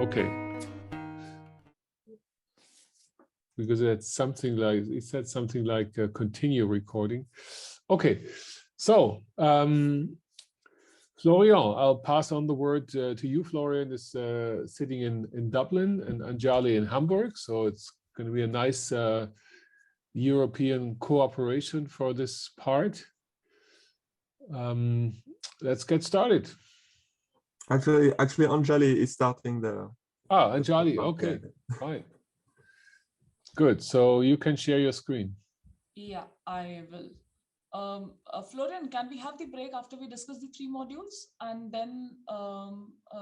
Okay. Because it's something like, it said something like continue recording. Okay, so Florian, I'll pass on the word to you. Florian is sitting in Dublin and Anjali in Hamburg. So it's going to be a nice European cooperation for this part. Let's get started. Actually, Anjali is starting the. Ah, Anjali, okay, fine. Good, so you can share your screen. Yeah, I will. Florian, can we have the break after we discuss the 3 modules and then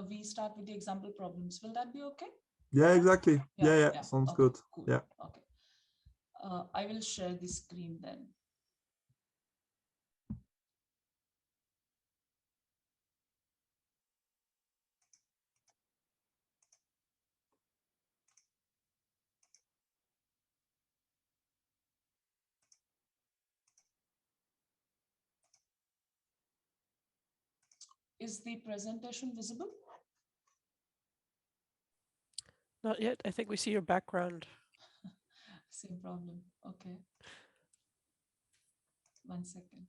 we start with the example problems? Will that be okay? Yeah, exactly. Yeah. Sounds okay, good. Cool. Yeah. Okay. I will share the screen then. Is the presentation visible? Not yet. I think we see your background. Same problem. Okay. 1 second.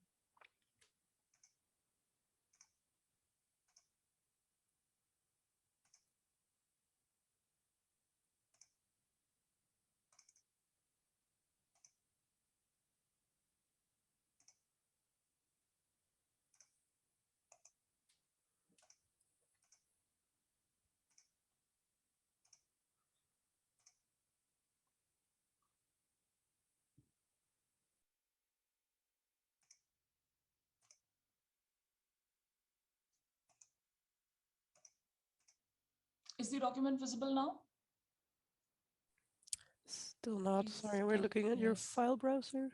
Is the document visible now? Still not. Please Sorry, we're looking at your yes. file browser.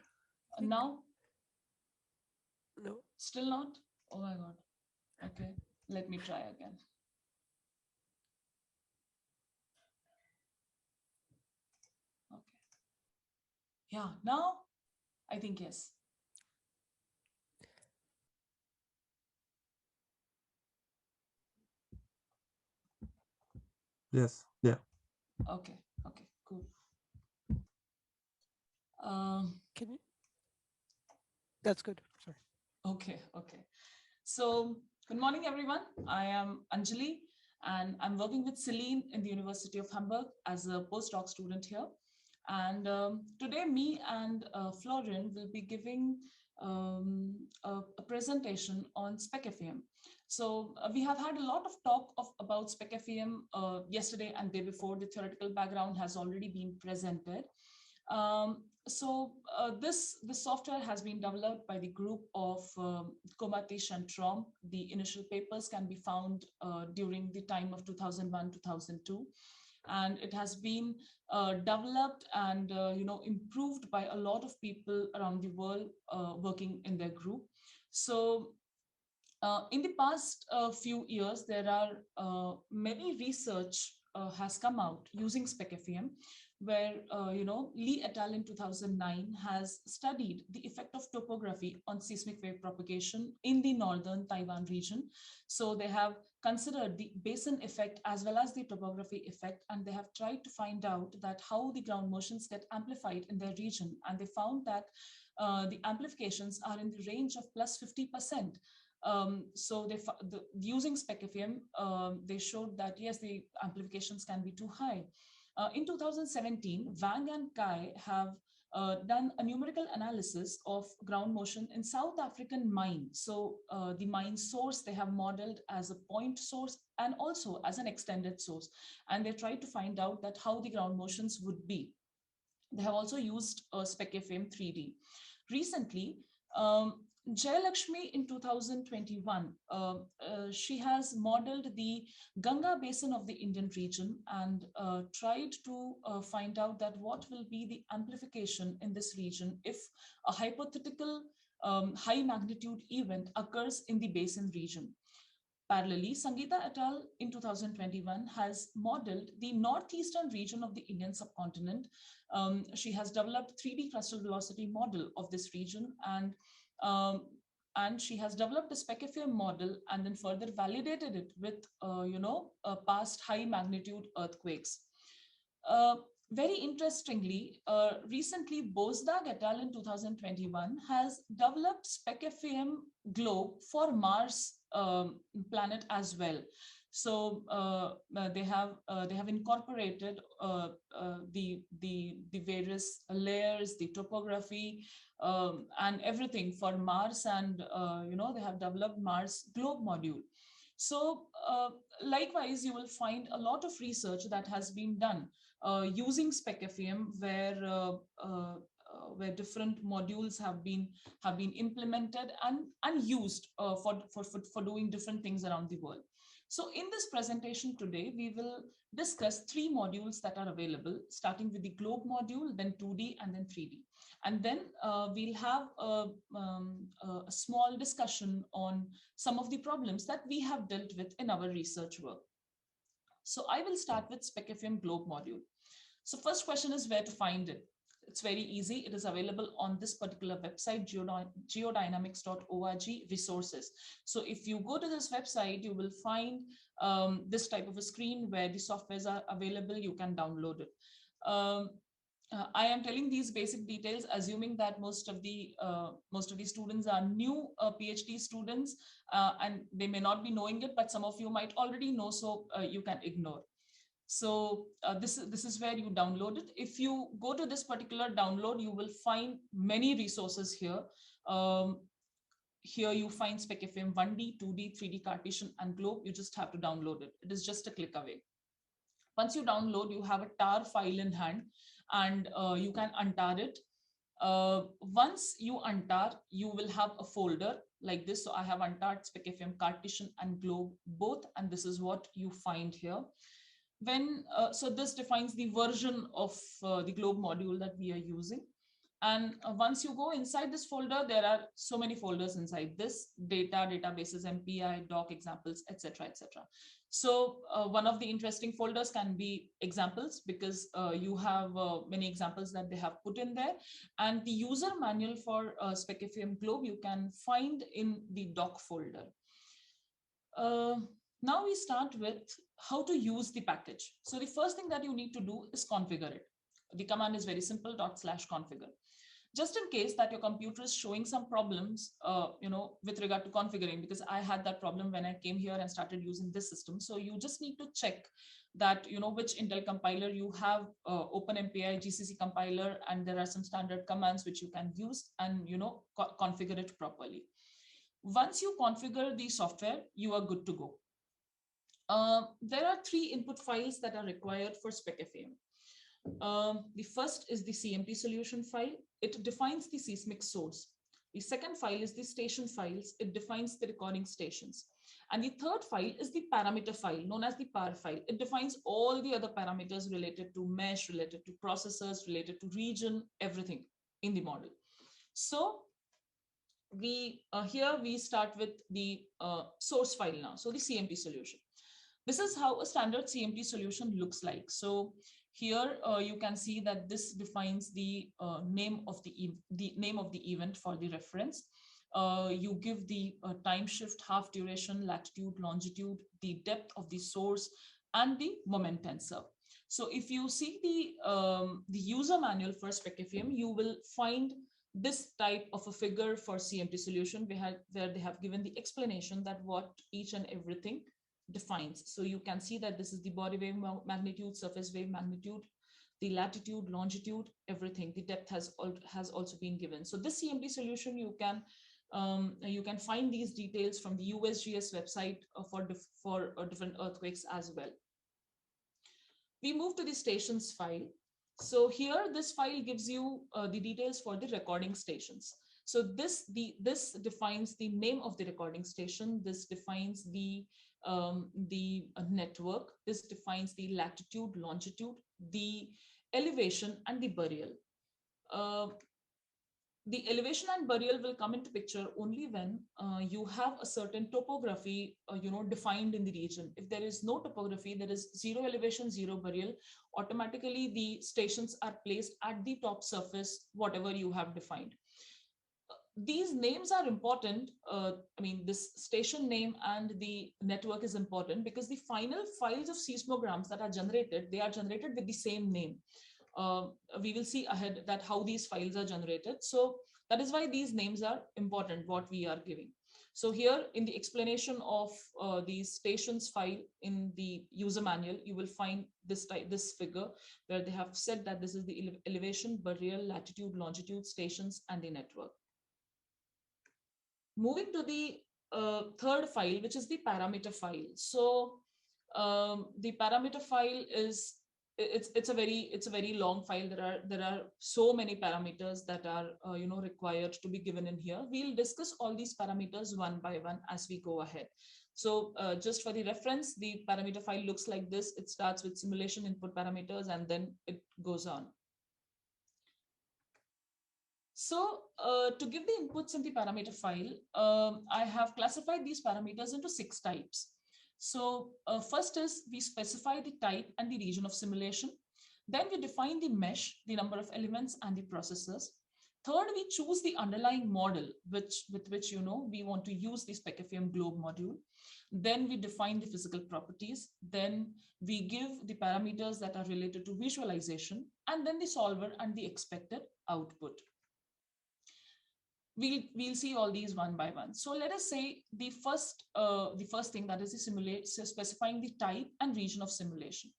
Now? No. Still not? Oh my God. Okay, let me try again. Okay. Yeah, now I think yes. Yes. Yeah. Okay. Cool. Can you? That's good. Sorry. Okay. So good morning, everyone. I am Anjali, and I'm working with Celine in the University of Hamburg as a postdoc student here. And today, me and Florian will be giving a presentation on SPECFEM. So we have had a lot of talk about SPECFEM yesterday and day before. The theoretical background has already been presented. This software has been developed by the group of Komatish and Trom. The initial papers can be found during the time of 2001-2002. And it has been developed and improved by a lot of people around the world working in their group. So in the past few years, there are many research has come out using SPECFEM, where Lee et al. In 2009 has studied the effect of topography on seismic wave propagation in the northern Taiwan region. So they have considered the basin effect as well as the topography effect, and they have tried to find out that how the ground motions get amplified in their region. And they found that the amplifications are in the range of plus 50%. So using SPECFEM, they showed that yes, the amplifications can be too high. In 2017, Wang and Kai have done a numerical analysis of ground motion in South African mine. So the mine source they have modeled as a point source and also as an extended source. And they tried to find out that how the ground motions would be. They have also used SPECFEM 3D. Recently, Jayalakshmi in 2021, she has modeled the Ganga basin of the Indian region and tried to find out that what will be the amplification in this region if a hypothetical high magnitude event occurs in the basin region. Parallelly, Sangeeta et al. In 2021 has modeled the northeastern region of the Indian subcontinent. She has developed 3D crustal velocity model of this region, and and she has developed a SPECFEM model and then further validated it with, past high magnitude earthquakes. Very interestingly, recently Bozdag et al. In 2021 has developed SPECFEM globe for Mars planet as well. So they have incorporated the various layers, the topography, and everything for Mars, and they have developed Mars globe module. So likewise, you will find a lot of research that has been done using SPECFEM, where different modules have been implemented and used for doing different things around the world. So in this presentation today, we will discuss 3 modules that are available, starting with the globe module, then 2D, and then 3D. And then we'll have a small discussion on some of the problems that we have dealt with in our research work. So I will start with SPECFEM globe module. So first question is where to find it. It's very easy. It is available on this particular website, geodynamics.org resources. So if you go to this website, you will find this type of a screen where the softwares are available. You can download it. I am telling these basic details, assuming that most of the students are new PhD students, and they may not be knowing it, but some of you might already know, so you can ignore. So this is where you download it. If you go to this particular download, you will find many resources here. Here you find SPECFEM 1D, 2D, 3D, Cartesian, and globe. You just have to download it. It is just a click away. Once you download, you have a tar file in hand, and you can untar it. Once you untar, you will have a folder like this. So I have untarred SPECFEM Cartesian and globe both, and this is what you find here. So this defines the version of the globe module that we are using. And once you go inside this folder, there are so many folders inside this: data, databases, MPI, doc, examples, etc., etc. So one of the interesting folders can be examples, because you have many examples that they have put in there. And the user manual for SPECFEM globe you can find in the doc folder. Now we start with how to use the package. So the first thing that you need to do is configure it. The command is very simple, /configure. Just in case that your computer is showing some problems, with regard to configuring, because I had that problem when I came here and started using this system. So you just need to check that, which Intel compiler you have, OpenMPI, GCC compiler, and there are some standard commands which you can use and, configure it properly. Once you configure the software, you are good to go. There are 3 input files that are required for SPECFEM. The first is the CMT solution file. It defines the seismic source. The second file is the station files. It defines the recording stations. And the third file is the parameter file, known as the par file. It defines all the other parameters related to mesh, related to processors, related to region, everything in the model. So here we start with the source file now. So the CMT solution. This is how a standard CMT solution looks like. So here you can see that this defines the name of the event for the reference. You give the time shift, half duration, latitude, longitude, the depth of the source, and the moment tensor. So if you see the user manual for SPECFEM, you will find this type of a figure for CMT solution where they have given the explanation that what each and everything defines. So you can see that this is the body wave magnitude, surface wave magnitude, the latitude, longitude, everything. The depth has also been given. So this CMT solution, you can find these details from the USGS website for different earthquakes as well. We move to the stations file. So here, this file gives you the details for the recording stations. So this defines the name of the recording station. This defines the network. This defines the latitude, longitude, the elevation, and the burial. The elevation and burial will come into picture only when you have a certain topography, defined in the region. If there is no topography, there is 0 elevation, 0 burial. Automatically, the stations are placed at the top surface, whatever you have defined. these names are important. I mean, this station name and the network is important because the final files of seismograms that are generated, they are generated with the same name. We will see ahead that how these files are generated. So that is why these names are important, what we are giving. So here in the explanation of the stations file in the user manual, you will find this figure where they have said that this is the elevation, burial, latitude, longitude, stations, and the network. Moving to the third file, which is the parameter file. So the parameter file is it's a very long file. There are so many parameters that are required to be given in here. We'll discuss all these parameters one by one as we go ahead. So just for the reference, the parameter file looks like this. It starts with simulation input parameters and then it goes on. So to give the inputs in the parameter file, I have classified these parameters into 6 types. So first is we specify the type and the region of simulation. Then we define the mesh, the number of elements and the processors. Third, we choose the underlying model with which we want to use the SPECFEM globe module. Then we define the physical properties. Then we give the parameters that are related to visualization, and then the solver and the expected output. We'll see all these one by one. So let us say the first thing, that is the specifying the type and region of simulation.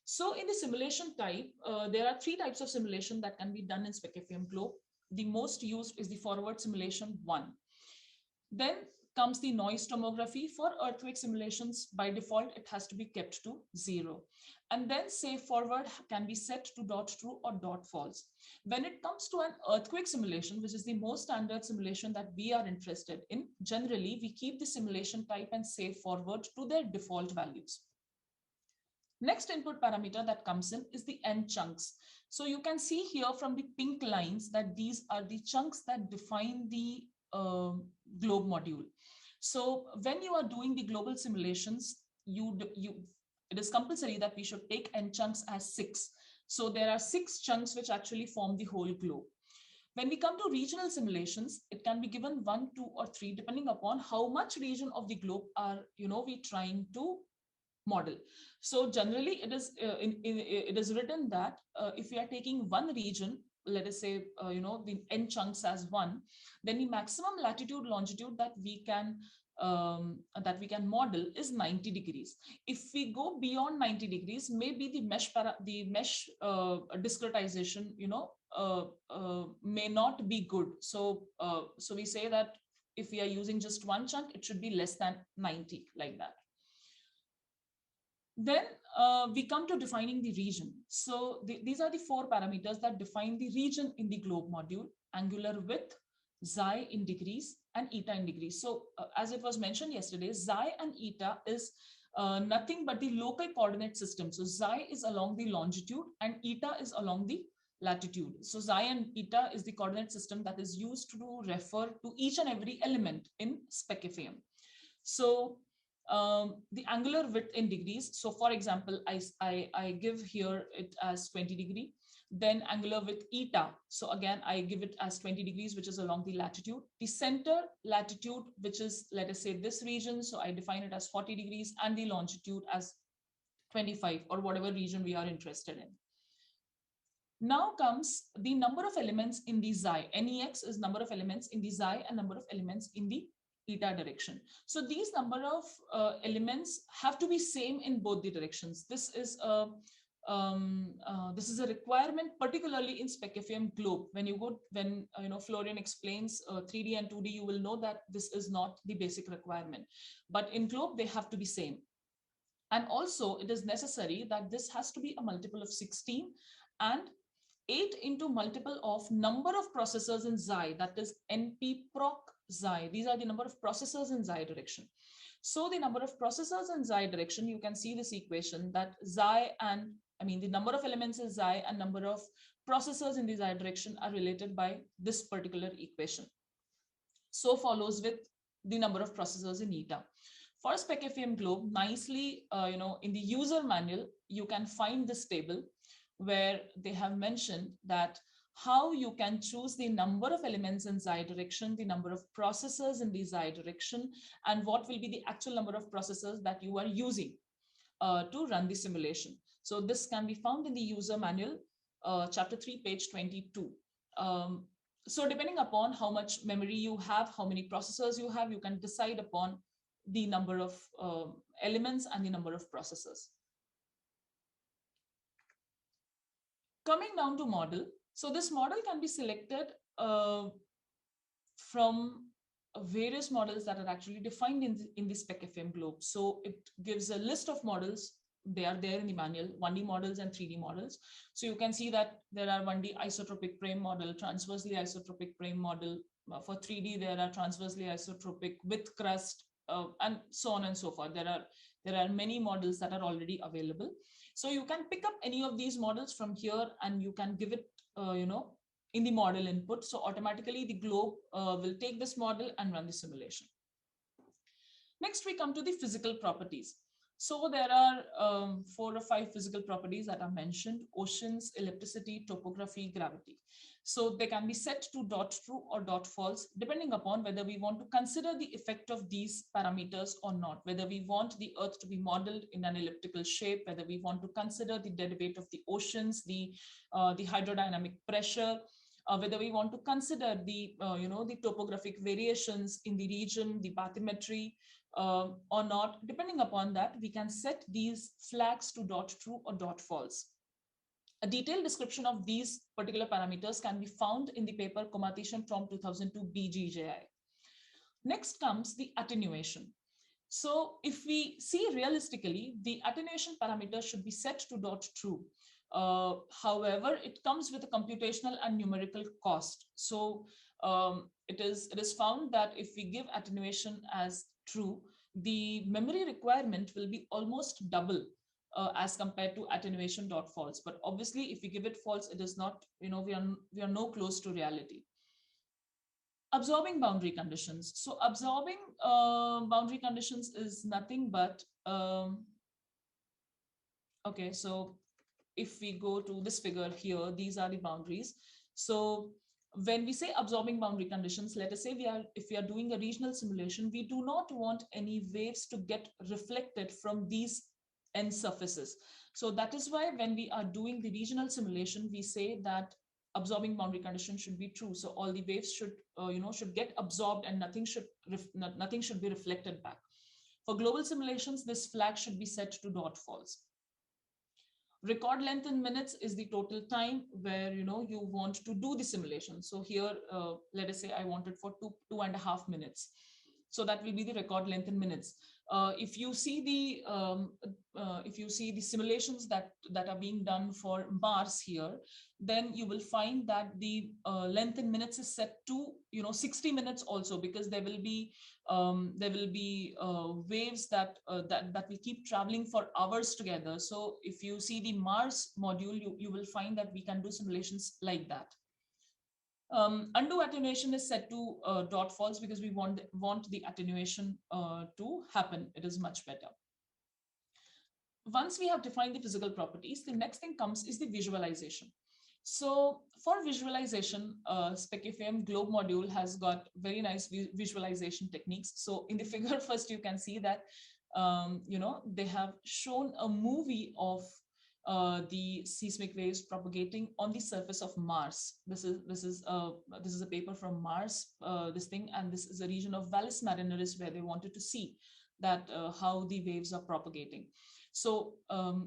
So in the simulation type, there are 3 types of simulation that can be done in SPECFEM globe. The most used is the forward simulation 1. Then comes the noise tomography. For earthquake simulations, by default, it has to be kept to 0. And then say forward can be set to .true or .false. When it comes to an earthquake simulation, which is the most standard simulation that we are interested in, generally, we keep the simulation type and say forward to their default values. Next input parameter that comes in is the end chunks. So you can see here from the pink lines that these are the chunks that define the globe module. So when you are doing the global simulations, it is compulsory that we should take end chunks as 6. So there are 6 chunks which actually form the whole globe. When we come to regional simulations, it can be given 1, 2, or 3, depending upon how much region of the globe are we trying to model. So generally, it is written that if we are taking one region, let us say the n chunks as 1, then the maximum latitude longitude that we can model is 90 degrees. If we go beyond 90 degrees, maybe the mesh discretization may not be good. So we say that if we are using just one chunk, it should be less than 90, like that. Then we come to defining the region. So these are the 4 parameters that define the region in the globe module: angular width, xi in degrees, and eta in degrees. So as it was mentioned yesterday, xi and eta is nothing but the local coordinate system. So xi is along the longitude and eta is along the latitude. So xi and eta is the coordinate system that is used to refer to each and every element in SPECFEM. So the angular width in degrees. So for example, I give here it as 20 degree. Then angular width eta. So again, I give it as 20 degrees, which is along the latitude. The center latitude, which is, let us say, this region. So I define it as 40 degrees and the longitude as 25, or whatever region we are interested in. Now comes the number of elements in the xi. NEX is number of elements in the xi and number of elements in the eta direction. So these number of elements have to be same in both the directions. This is a requirement, particularly in SPECFEM globe. When Florian explains 3D and 2D, you will know that this is not the basic requirement. But in globe, they have to be same. And also, it is necessary that this has to be a multiple of 16 and 8 into multiple of number of processors in xi, that is NP proc xi. These are the number of processors in xi direction. So the number of processors in xi direction, you can see this equation that the number of elements in xi and number of processors in the xi direction are related by this particular equation. So follows with the number of processors in eta. For SPECFEM globe, nicely, in the user manual, you can find this table where they have mentioned that how you can choose the number of elements in xi direction, the number of processors in the xi direction, and what will be the actual number of processors that you are using to run the simulation. So this can be found in the user manual, chapter 3, page 22. So depending upon how much memory you have, how many processors you have, you can decide upon the number of elements and the number of processors. Coming down to model. So this model can be selected from various models that are actually defined in the SPECFEM globe. So it gives a list of models. They are there in the manual, 1D models and 3D models. So you can see that there are 1D isotropic frame model, transversely isotropic frame model. For 3D, there are transversely isotropic with crust, and so on and so forth. There are many models that are already available. So you can pick up any of these models from here and you can give it, in the model input. So automatically the globe will take this model and run the simulation. Next, we come to the physical properties. So there are 4 or 5 physical properties that are mentioned: oceans, ellipticity, topography, gravity. So they can be set to .true or .false, depending upon whether we want to consider the effect of these parameters or not, whether we want the Earth to be modeled in an elliptical shape, whether we want to consider the dead weight of the oceans, the hydrodynamic pressure, whether we want to consider the the topographic variations in the region, the bathymetry, or not. Depending upon that, we can set these flags to .true or .false. A detailed description of these particular parameters can be found in the paper Computational from 2002 BGJI. Next comes the attenuation. So if we see realistically, the attenuation parameter should be set to .true. However, it comes with a computational and numerical cost. So it is found that if we give attenuation as true, the memory requirement will be almost double as compared to attenuation.false. But obviously, if we give it false, it is not, we are no close to reality. Absorbing boundary conditions. So absorbing boundary conditions is nothing but, okay, so if we go to this figure here, these are the boundaries. So when we say absorbing boundary conditions, let us say if we are doing a regional simulation, we do not want any waves to get reflected from these end surfaces. So that is why when we are doing the regional simulation, we say that absorbing boundary condition should be true. So all the waves should, should get absorbed and nothing should be reflected back. For global simulations, this flag should be set to .false. Record length in minutes is the total time where you want to do the simulation. So here, let us say I want it for 2.5 minutes. So that will be the record length in minutes. If you see the simulations that are being done for Mars here, then you will find that the length in minutes is set to 60 minutes also, because there will be waves that will keep traveling for hours together. So if you see the Mars module, you will find that we can do simulations like that. Undo attenuation is set to .false because we want the attenuation to happen. It is much better. Once we have defined the physical properties, the next thing comes is the visualization. So for visualization, SPECFEM Globe module has got very nice visualization techniques. So in the figure first, you can see that they have shown a movie of the seismic waves propagating on the surface of Mars. This is a paper from Mars, and this is a region of Valles Marineris where they wanted to see that how the waves are propagating. So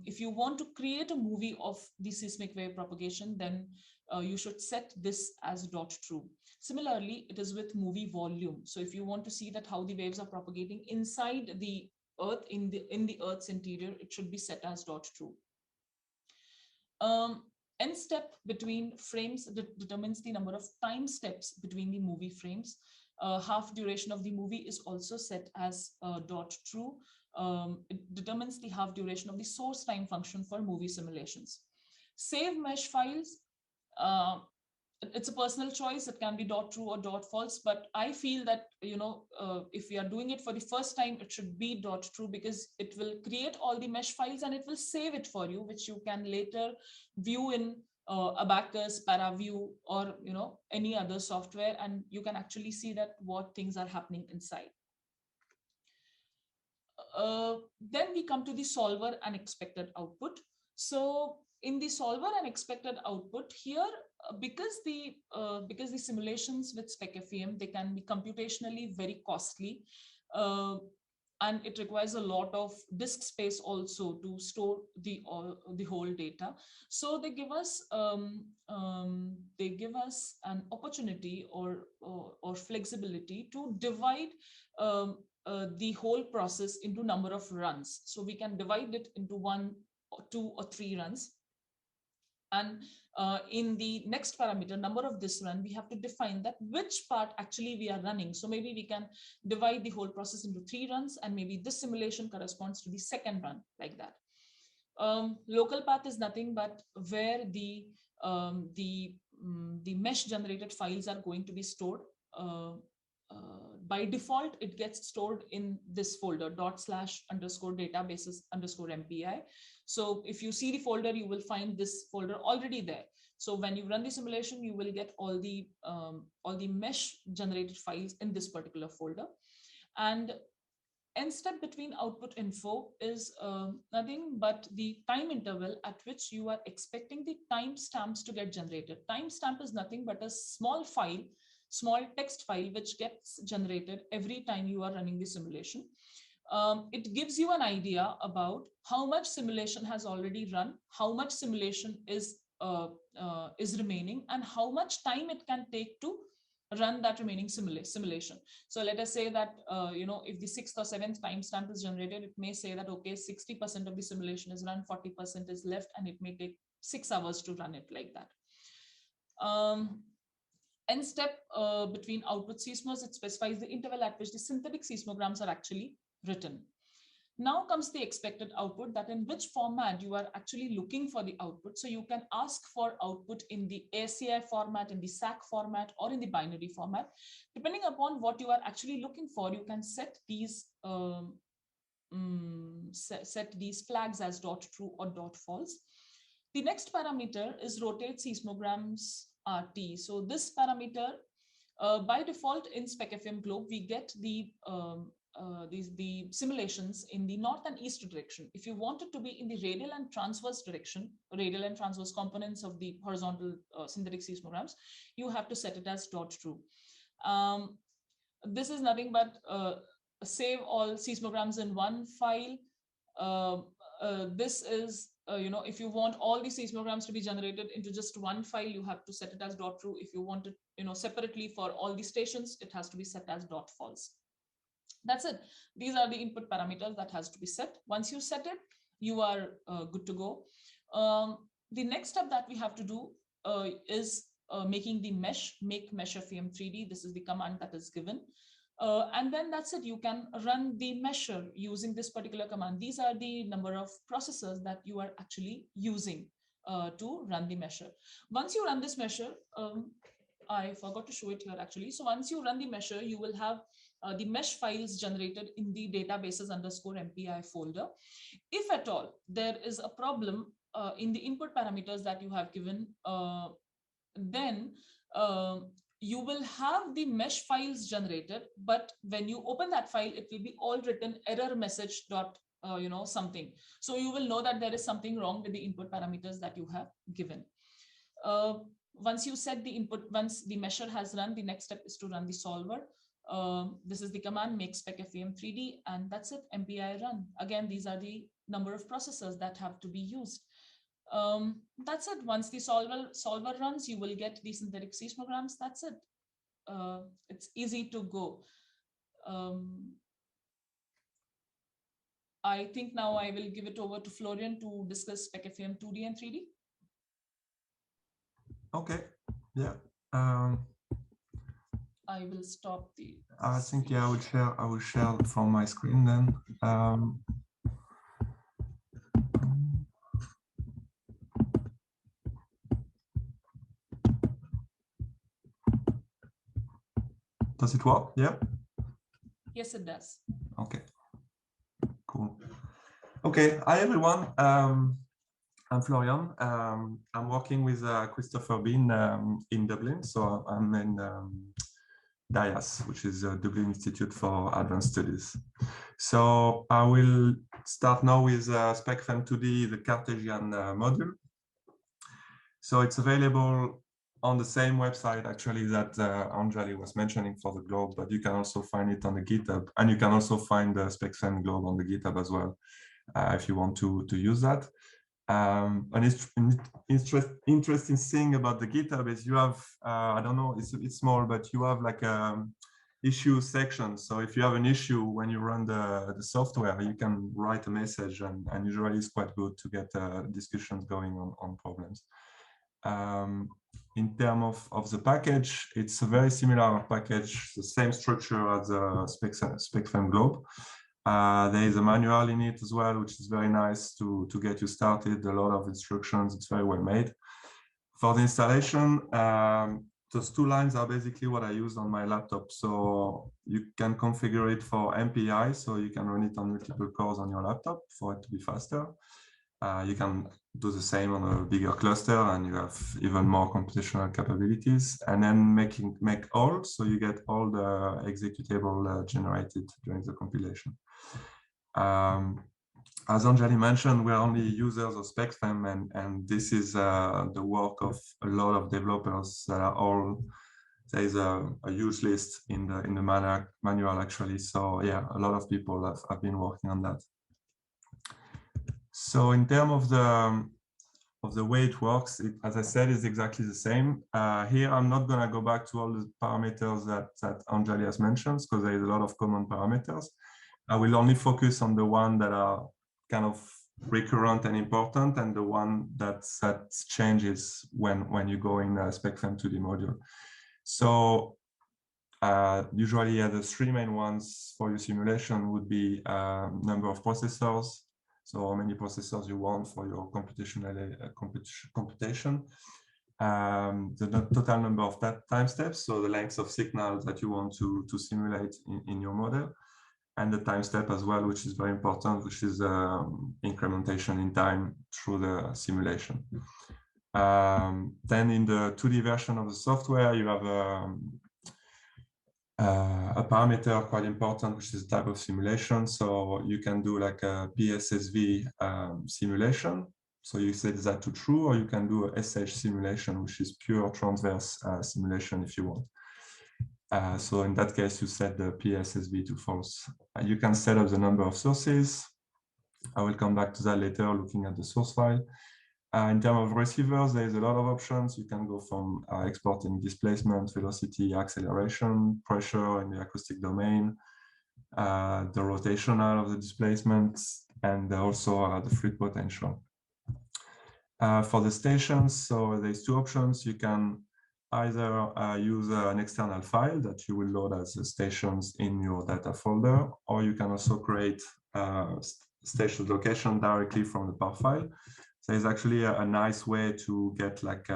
if you want to create a movie of the seismic wave propagation, then you should set this as .true. Similarly, it is with movie volume. So if you want to see that how the waves are propagating inside the Earth, in the Earth's interior, it should be set as .true. N step between frames determines the number of time steps between the movie frames. Half duration of the movie is also set as .true. It determines the half duration of the source time function for movie simulations. Save mesh files. It's a personal choice. It can be .true or .false, but I feel that if we are doing it for the first time, it should be .true because it will create all the mesh files and it will save it for you, which you can later view in Abacus, ParaView, or any other software, and you can actually see that what things are happening inside. Then we come to the solver and expected output. So in the solver and expected output here, because the simulations with SPECFEM, they can be computationally very costly, and it requires a lot of disk space also to store the whole data. So they give us an opportunity or flexibility to divide the whole process into number of runs. So we can divide it into 1, 2, or 3 runs. And in the next parameter, number of this run, we have to define that which part actually we are running. So maybe we can divide the whole process into 3 runs, and maybe this simulation corresponds to the second run, like that. Local path is nothing but where the mesh generated files are going to be stored. By default, it gets stored in this folder /databases_MPI. So if you see the folder, you will find this folder already there. So when you run the simulation, you will get all the mesh generated files in this particular folder. And end step between output info is nothing but the time interval at which you are expecting the timestamps to get generated. Timestamp is nothing but a small file, small text file, which gets generated every time you are running the simulation. It gives you an idea about how much simulation has already run, how much simulation is remaining, and how much time it can take to run that remaining simulation. So let us say that if the 6th or 7th timestamp is generated, it may say that okay, 60% of the simulation is run, 40% is left, and it may take 6 hours to run it, like that. End step between output seismos, it specifies the interval at which the synthetic seismograms are actually written. Now comes the expected output, that in which format you are actually looking for the output. So you can ask for output in the ASCII format, in the SAC format, or in the binary format. Depending upon what you are actually looking for, you can set these flags as .true or .false. The next parameter is rotate seismograms RT. So this parameter, by default in SPECFEM globe, we get the simulations in the north and east direction. If you want it to be in the radial and transverse direction, radial and transverse components of the horizontal synthetic seismograms, you have to set it as .true. This is nothing but save all seismograms in one file. This is if you want all the seismograms to be generated into just one file, you have to set it as .true. If you want it separately for all the stations, it has to be set as .false. That's it. These are the input parameters that has to be set. Once you set it, you are good to go. The next step that we have to do is making the mesh, make MESHFEM 3D. This is the command that is given. And then that's it. You can run the mesher using this particular command. These are the number of processors that you are actually using to run the mesher. Once you run this mesher, I forgot to show it here actually. So once you run the mesher, you will have the mesh files generated in the databases_MPI folder. If at all there is a problem in the input parameters that you have given, then you will have the mesh files generated, but when you open that file, it will be all written error message dot something. So you will know that there is something wrong with the input parameters that you have given. Once you set the input, once the mesher has run, the next step is to run the solver. This is the command make SPECFEM 3D, and that's it, MPI run. Again, these are the number of processors that have to be used. That's it. Once the solver runs, you will get the synthetic seismograms. That's it. It's easy to go. I think now I will give it over to Florian to discuss SPECFEM 2D and 3D. Okay. Yeah. I will stop the. I think I will share from my screen then. Does it work? Yeah. Yes, it does. Okay. Cool. Okay. Hi everyone. I'm Florian. I'm working with Christopher Bean in Dublin. So I'm in DIAS, which is the Dublin Institute for Advanced Studies. So I will start now with SPECFEM 2D, the Cartesian module. So it's available on the same website actually that Anjali was mentioning for the globe, but you can also find it on the GitHub, and you can also find the SPECFEM globe on the GitHub as well if you want to use that. An interesting thing about the GitHub is you have, I don't know, it's small, but you have like issue section. So if you have an issue when you run the software, you can write a message, and usually it's quite good to get discussions going on problems. In terms of the package, it's a very similar package, the same structure as the SPECFEM globe. There is a manual in it as well, which is very nice to get you started. A lot of instructions, it's very well made. For the installation, those two lines are basically what I use on my laptop. So you can configure it for MPI, so you can run it on multiple cores on your laptop for it to be faster. You can do the same on a bigger cluster, and you have even more computational capabilities. And then make all, so you get all the executable generated during the compilation. As Anjali mentioned, we're only users of SPECFEM, and this is the work of a lot of developers that are all. There is a huge list in the manual actually. So yeah, a lot of people have been working on that. So in terms of the way it works, as I said, is exactly the same. Here, I'm not going to go back to all the parameters that Anjali has mentioned, because there is a lot of common parameters. I will only focus on the one that are kind of recurrent and important, and the one that changes when you go in SPECFEM 2D module. So usually the three main ones for your simulation would be number of processors. So how many processors you want for your computational computation. The total number of time steps, so the length of signals that you want to simulate in your model. And the time step as well, which is very important, which is incrementation in time through the simulation. Then in the 2D version of the software, you have a parameter quite important, which is type of simulation. So you can do like a PSSV simulation. So you set that to true, or you can do a SH simulation, which is pure transverse simulation if you want. So in that case, you set the PSSV to false. You can set up the number of sources. I will come back to that later, looking at the source file. In terms of receivers, there is a lot of options. You can go from exporting displacement, velocity, acceleration, pressure in the acoustic domain, the rotational of the displacement, and also the fluid potential. For the stations, so there's two options. You can either use an external file that you will load as stations in your data folder, or you can also create station location directly from the PAR file. So it's actually a nice way to get like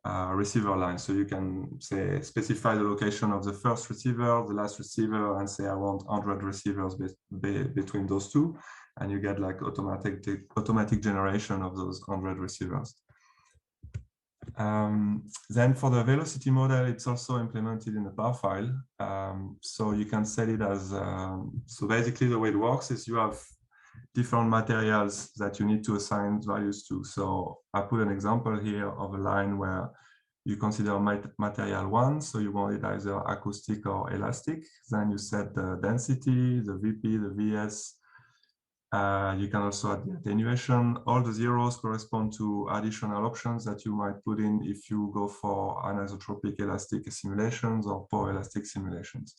receiver line. So you can say specify the location of the first receiver, the last receiver, and say I want 100 receivers between those two, and you get like automatic generation of those 100 receivers. Then for the velocity model, it's also implemented in the PAR file. So you can set it as, so basically the way it works is you have different materials that you need to assign values to. So I put an example here of a line where you consider material 1, so you want it either acoustic or elastic. Then you set the density, the VP, the VS. You can also add the attenuation. All the zeros correspond to additional options that you might put in if you go for anisotropic elastic simulations or poor elastic simulations.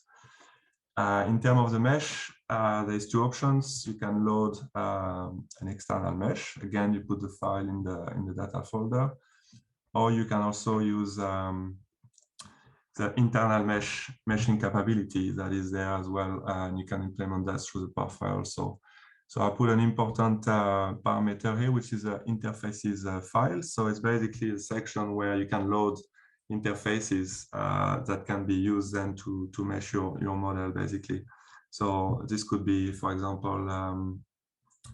In terms of the mesh, there's two options. You can load an external mesh. Again, you put the file in the data folder, or you can also use the internal meshing capability that is there as well, and you can implement that through the PAR file also. So I put an important parameter here, which is an interfaces file. So it's basically a section where you can load interfaces that can be used then to mesh your model, basically. So this could be, for example,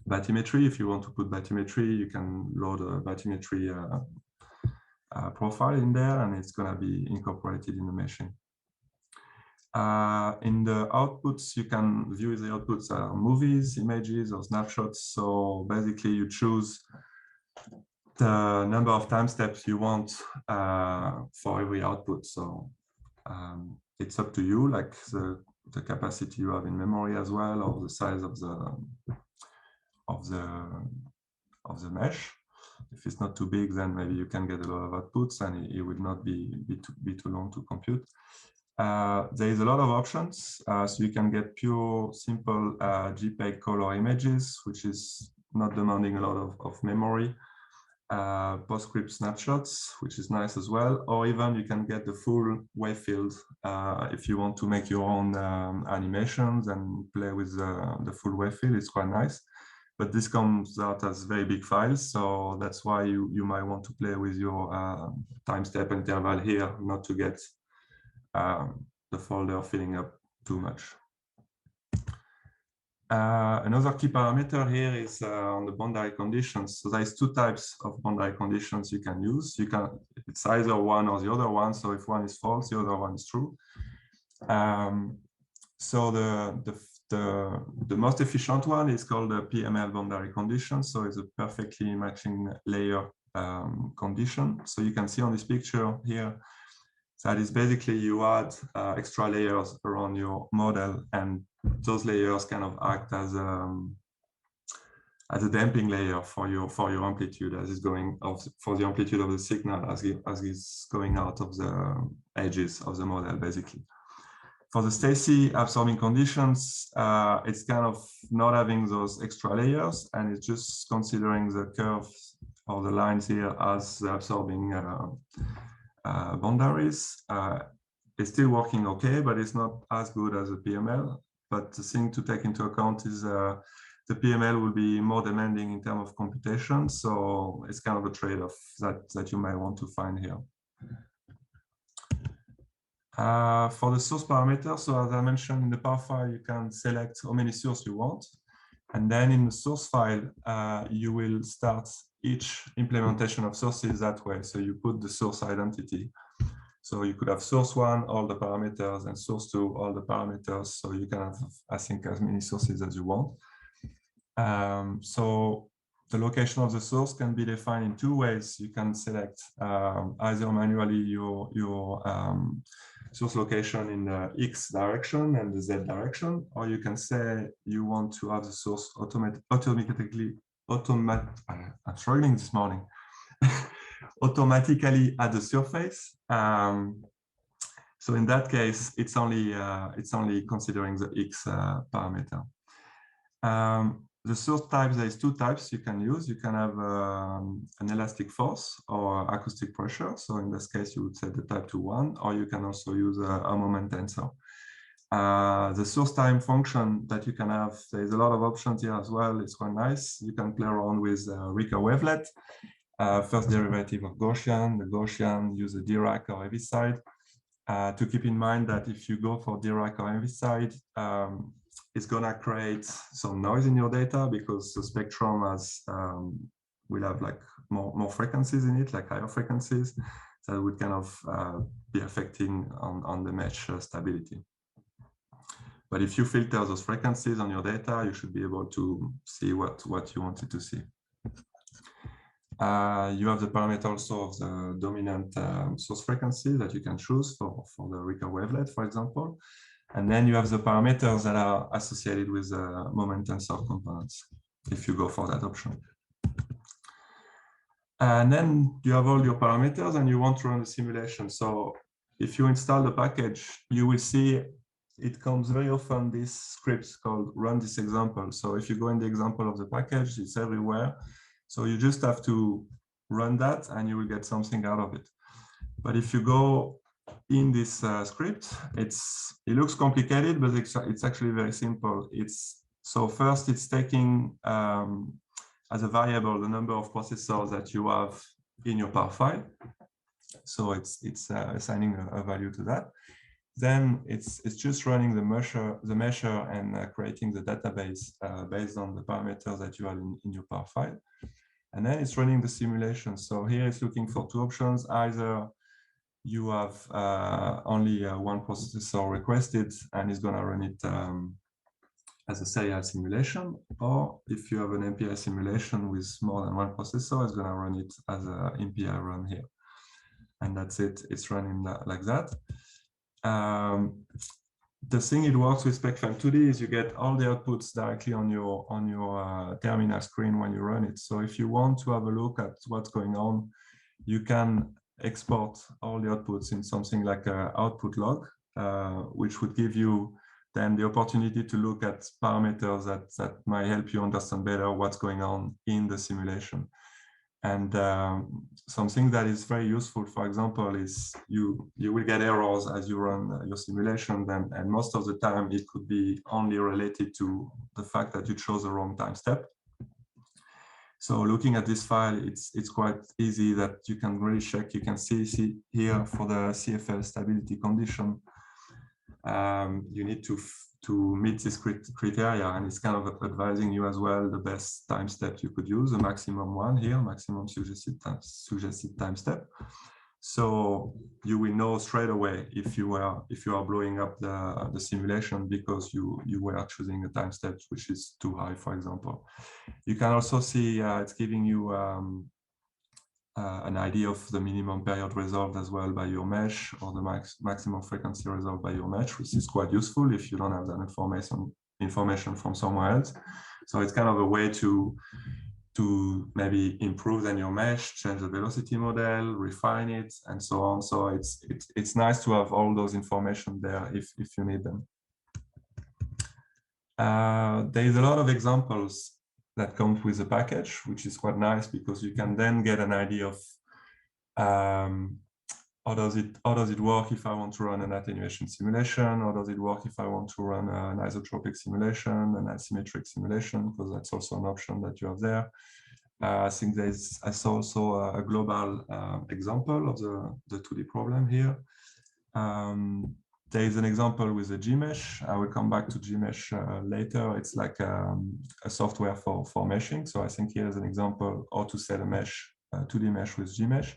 bathymetry. If you want to put bathymetry, you can load a bathymetry profile in there, and it's going to be incorporated in the machine. In the outputs, you can view the outputs movies, images, or snapshots. So basically, you choose the number of time steps you want for every output. So it's up to you, like the capacity you have in memory as well, or the size of the mesh. If it's not too big, then maybe you can get a lot of outputs, and it would not be too long to compute. There is a lot of options, so you can get pure, simple JPEG color images, which is not demanding a lot of memory. PostScript snapshots, which is nice as well, or even you can get the full wave field if you want to make your own animations and play with the full wave field. It's quite nice, but this comes out as very big files, so that's why you might want to play with your time step interval here, not to get the folder filling up too much. Another key parameter here is on the boundary conditions. So there's two types of boundary conditions you can use. It's either one or the other one. So if one is false, the other one is true. So the most efficient one is called the PML boundary condition. So it's a perfectly matching layer condition. So you can see on this picture here, that is basically you add extra layers around your model, and those layers kind of act as a damping layer for your amplitude as is going for the amplitude of the signal as it's going out of the edges of the model, basically. For the Stacy absorbing conditions, it's kind of not having those extra layers, and it's just considering the curves or the lines here as the absorbing boundaries. It's still working okay, but it's not as good as a PML. But the thing to take into account is the PML will be more demanding in terms of computation. So it's kind of a trade-off that you might want to find here. For the source parameter, so as I mentioned in the PAR file, you can select how many sources you want. And then in the source file, you will start each implementation of sources that way. So you put the source identity. So you could have source one, all the parameters, and source two, all the parameters. So you can have, I think, as many sources as you want. So the location of the source can be defined in two ways. You can select either manually your source location in the X direction and the Z direction, or you can say you want to have the source automatically I'm struggling this morning. Automatically at the surface. So in that case, it's only considering the X parameter. The source types, there's two types you can use. You can have an elastic force or acoustic pressure. So in this case, you would set the type to 1, or you can also use a moment tensor. The source time function that you can have, there's a lot of options here as well. It's quite nice. You can play around with Rika wavelet, first derivative of Gaussian, the Gaussian, use a Dirac or Heaviside. To keep in mind that if you go for Dirac or Heaviside, it's gonna create some noise in your data because the spectrum will have like more frequencies in it, like higher frequencies, that would kind of be affecting on the mesh stability. But if you filter those frequencies on your data, you should be able to see what you wanted to see. You have the parameter also of the dominant source frequency that you can choose for the Rika wavelet, for example. And then you have the parameters that are associated with the moment tensor components, if you go for that option. And then you have all your parameters and you want to run the simulation. So if you install the package, you will see it comes very often this script called run this example. So if you go in the example of the package, it's everywhere. So you just have to run that and you will get something out of it. But if you go in this script, it looks complicated, but it's actually very simple. So first it's taking as a variable the number of processors that you have in your PAR file. So it's assigning a value to that. then it's just running the measure and creating the database based on the parameters that you have in your PAR file. And then it's running the simulation. So here it's looking for two options. Either you have only one processor requested and it's going to run it as a serial simulation, or if you have an MPI simulation with more than one processor, it's going to run it as an MPI run here. And that's it. It's running like that. The thing it works with SPECFEM 2D is you get all the outputs directly on your terminal screen when you run it. So if you want to have a look at what's going on, you can export all the outputs in something like an output log, which would give you then the opportunity to look at parameters that might help you understand better what's going on in the simulation. And something that is very useful, for example, is you will get errors as you run your simulation, and most of the time it could be only related to the fact that you chose the wrong time step. So looking at this file, it's quite easy that you can really check. You can see here for the CFL stability condition, you need to meet this criteria, and it's kind of advising you as well the best time step you could use, the maximum one here, maximum suggested time step. So you will know straight away if you are blowing up the simulation because you were choosing a time step which is too high, for example. You can also see it's giving you an idea of the minimum period resolved as well by your mesh, or the maximum frequency resolved by your mesh, which is quite useful if you don't have that information from somewhere else. So it's kind of a way to maybe improve then your mesh, change the velocity model, refine it, and so on. So it's nice to have all those information there if you need them. There is a lot of examples that comes with the package, which is quite nice because you can then get an idea of how does it work if I want to run an attenuation simulation, or does it work if I want to run an isotropic simulation, an asymmetric simulation, because that's also an option that you have there. I think I saw also a global example of the 2D problem here. There is an example with a Gmesh. I will come back to Gmesh later. It's like a software for meshing. So I think here's an example how to set a mesh, 2D mesh with Gmesh.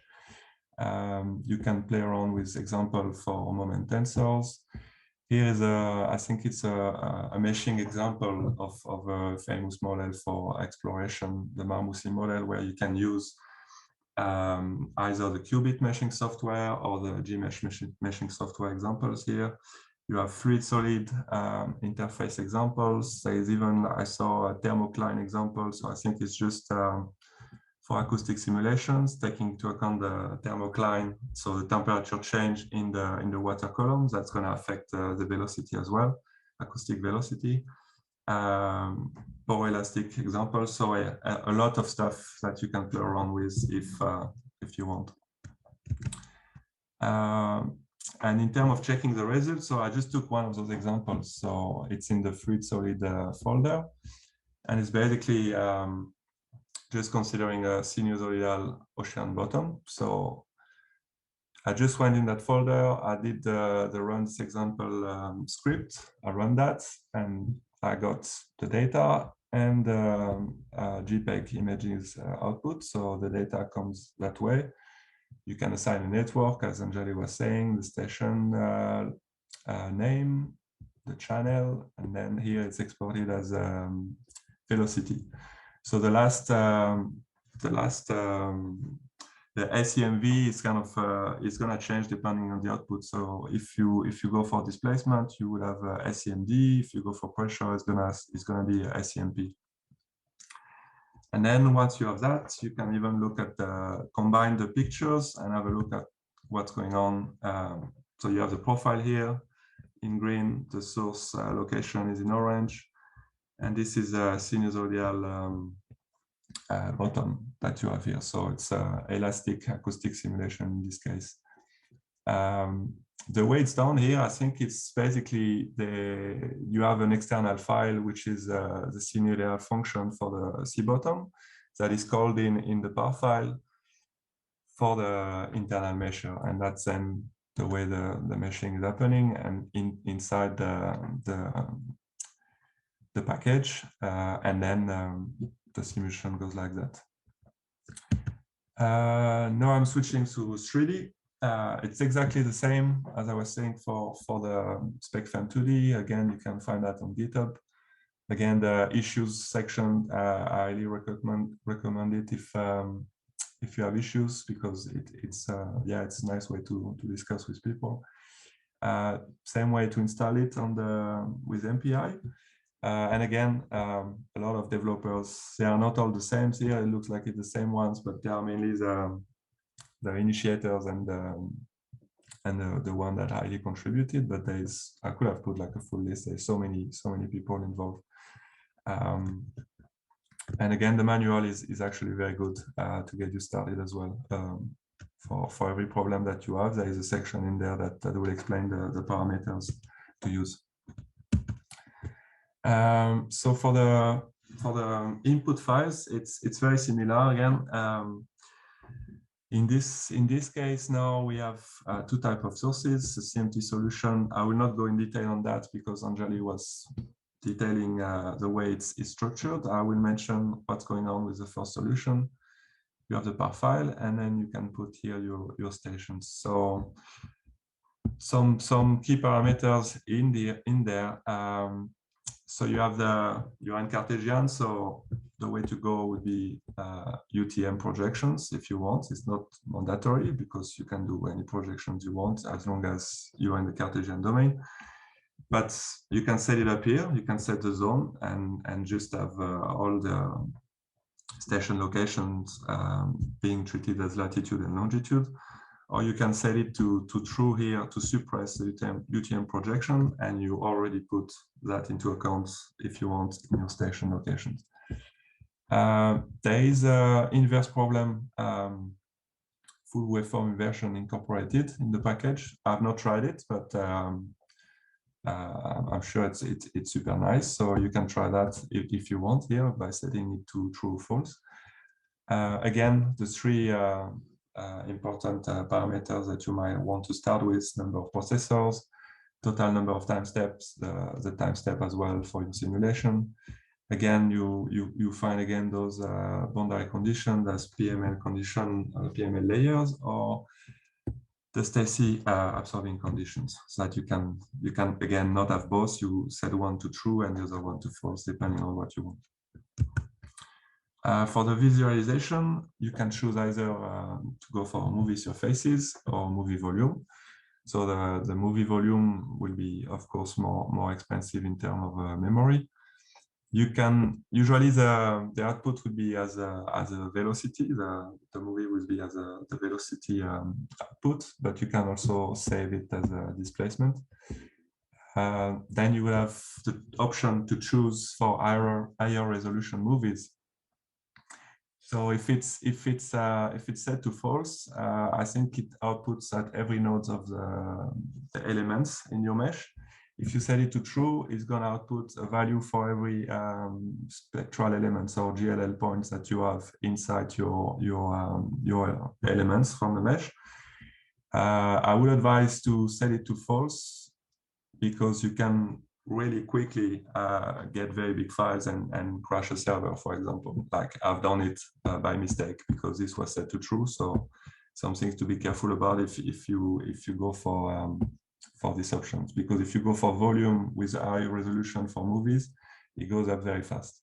You can play around with example for moment tensors. Here is I think it's a meshing example of a famous model for exploration, the Marmoussi model, where you can use either the qubit meshing software or the Gmesh meshing software examples here. You have fluid-solid interface examples. There is even, I saw a thermocline example. So I think it's just for acoustic simulations, taking into account the thermocline, so the temperature change in the water columns, that's going to affect the velocity as well, acoustic velocity. Poroelastic example, so a lot of stuff that you can play around with if you want. And in terms of checking the results, so I just took one of those examples. So it's in the fluid-solid folder, and it's basically just considering a sinusoidal ocean bottom. So I just went in that folder, I did the run this example script, I run that, and I got the data and JPEG images output. So the data comes that way. You can assign a network, as Anjali was saying, the station name, the channel, and then here it's exported as velocity. So the ACMV is kind of is going to change depending on the output. So if you go for displacement, you will have ACMD. If you go for pressure, it's gonna be ACMP. And then once you have that, you can even look at combine the pictures and have a look at what's going on. So you have the profile here in green. The source location is in orange, and this is a sinusoidal bottom that you have here. So it's elastic acoustic simulation in this case. The way it's done here, I think it's basically you have an external file, which is the sinusoidal function for the C bottom that is called in the PAR file for the internal measure. And that's then the way the meshing is happening, and inside the package, and then the simulation goes like that. Now I'm switching to 3D. It's exactly the same as I was saying for the SPECFEM 2D. Again, you can find that on GitHub. Again, the issues section, I highly recommend it if you have issues, because it's a nice way to discuss with people. Same way to install it with MPI. And again, a lot of developers, they are not all the same here. It looks like it's the same ones, but they are mainly the initiators and the one that highly contributed. But I could have put like a full list. There's so many people involved. And again, the manual is actually very good to get you started as well. For every problem that you have, there is a section in there that will explain the parameters to use. So for the input files, it's very similar again. In this case, now we have two types of sources, a CMT solution. I will not go in detail on that because Anjali was detailing the way it's structured. I will mention what's going on with the first solution. You have the par file, and then you can put here your stations. So some key parameters in there. So you have you're in Cartesian, so the way to go would be UTM projections if you want. It's not mandatory because you can do any projections you want as long as you're in the Cartesian domain. But you can set it up here. You can set the zone and just have all the station locations being treated as latitude and longitude. Or you can set it to true here to suppress the UTM projection, and you already put that into account if you want in your station locations. There is an inverse problem, full waveform inversion incorporated in the package. I've not tried it, but I'm sure it's super nice. So you can try that if you want here by setting it to true or false. Again, the three important parameters that you might want to start with: number of processors, total number of time steps, the time step as well for your simulation. Again, you find again those boundary conditions as PML condition, PML layers, or the Stacy absorbing conditions, so that you can again not have both. You set one to true and the other one to false, depending on what you want. For the visualization, you can choose either to go for movie surfaces or movie volume. So the movie volume will be, of course, more expensive in terms of memory. You can usually the output would be as a velocity. The movie will be as the velocity output, but you can also save it as a displacement. Then you will have the option to choose for higher resolution movies. So if it's set to false, I think it outputs at every node of the elements in your mesh. If you set it to true, it's going to output a value for every spectral elements or GLL points that you have inside your elements from the mesh. I would advise to set it to false because you can really quickly get very big files and crash a server, for example. Like I've done it by mistake because this was set to true. So some things to be careful about if you go for these options, because if you go for volume with high resolution for movies, it goes up very fast.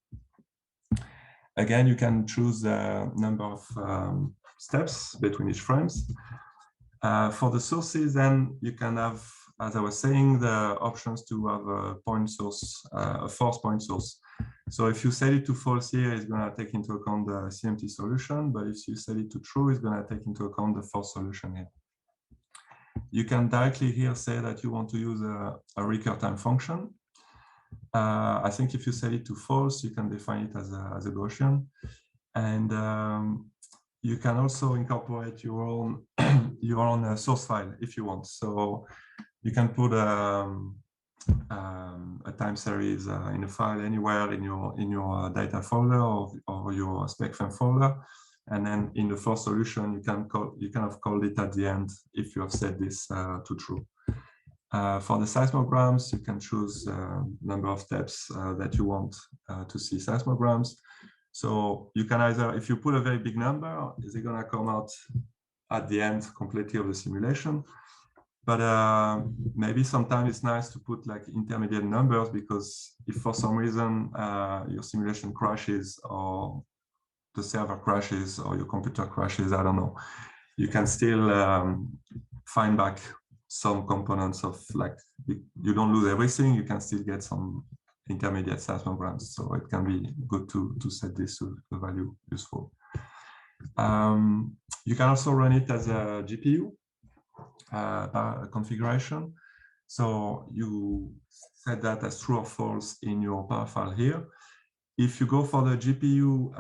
Again, you can choose the number of steps between each frames. For the sources, then you can have, as I was saying, the options to have a point source, a force point source. So if you set it to false here, it's going to take into account the CMT solution, but if you set it to true, it's going to take into account the force solution here. You can directly here say that you want to use a recur time function. I think if you set it to false, you can define it as a Gaussian. And you can also incorporate your own source file if you want. So you can put a time series in a file anywhere in your data folder or your SPECFEM folder. And then in the fourth solution, you can have called it at the end if you have set this to true. For the seismograms, you can choose number of steps that you want to see seismograms. So you can either, if you put a very big number, is it going to come out at the end completely of the simulation? But maybe sometimes it's nice to put like intermediate numbers, because if for some reason your simulation crashes or the server crashes or your computer crashes, I don't know, you can still find back some components of, like, you don't lose everything, you can still get some intermediate seismograms. So it can be good to set this to a value useful. You can also run it as a GPU configuration. So you set that as true or false in your power file here. If you go for the GPU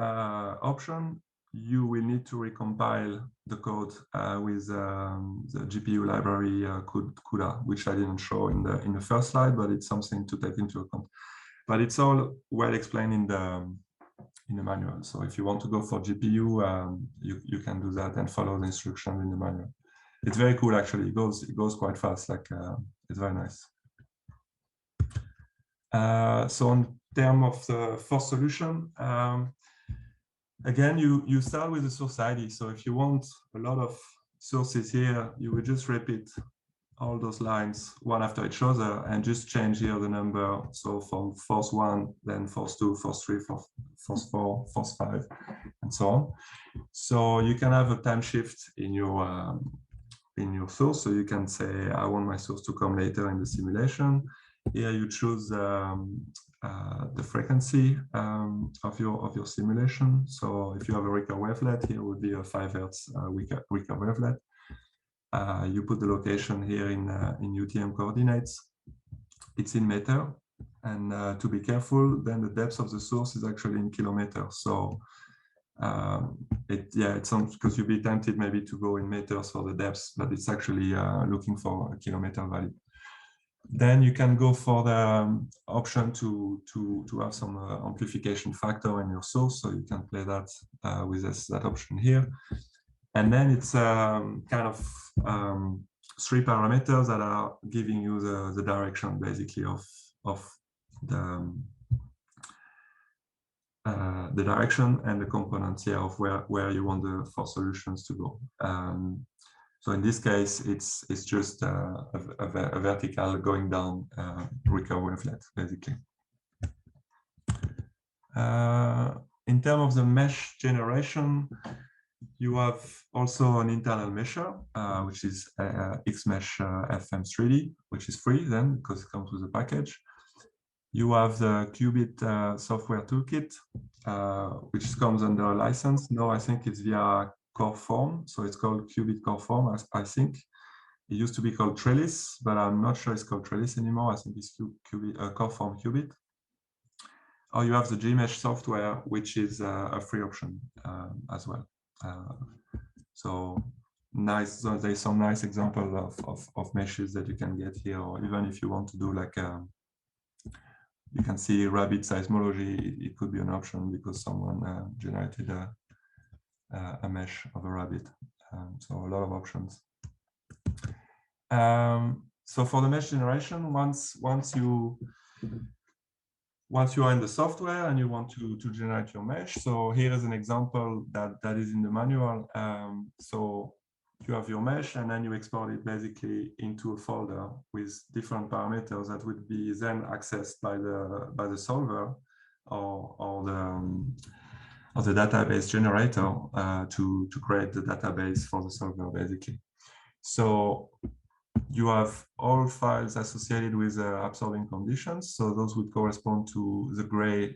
option, you will need to recompile the code with the GPU library CUDA, which I didn't show in the first slide, but it's something to take into account. But it's all well explained in the manual. So if you want to go for GPU, you can do that and follow the instructions in the manual. It's very cool, actually. It goes quite fast. Like it's very nice. So in terms of the fourth solution, again, you start with the source ID. So if you want a lot of sources here, you will just repeat all those lines one after each other and just change here the number. So from force 1, then force 2, force 3, force 4, force 5, and so on. So you can have a time shift in your source. So you can say, I want my source to come later in the simulation. Here you choose the frequency of your simulation. So if you have a Richter wavelet, here would be a 5 Hz Richter wavelet. You put the location here in UTM coordinates. It's in meter, and to be careful, then the depth of the source is actually in kilometers. So it's because you'd be tempted maybe to go in meters for the depths, but it's actually looking for a kilometer value. Then you can go for the option to have some amplification factor in your source, so you can play that with that option here. And then it's kind of 3 parameters that are giving you the direction, basically, of the direction and the components here of where you want the 4 solutions to go. So in this case, it's just a vertical going down Richter wavelet, basically. In terms of the mesh generation, you have also an internal mesher, which is XMesh FM 3D, which is free then because it comes with a package. You have the Qubit software toolkit, which comes under a license. No, I think it's via Coreform, so it's called Qubit Coreform, I think. It used to be called Trellis, but I'm not sure it's called Trellis anymore. I think it's Coreform Qubit. Or you have the Gmesh software, which is a free option as well. So nice. So there's some nice examples of meshes that you can get here, or even if you want to do like you can see rabbit seismology, it could be an option because someone generated a mesh of a rabbit. So a lot of options. So for the mesh generation, once you are in the software and you want to generate your mesh, so here is an example that is in the manual. So you have your mesh and then you export it basically into a folder with different parameters that would be then accessed by the solver or the database generator to create the database for the solver, basically. So you have all files associated with absorbing conditions. So those would correspond to the gray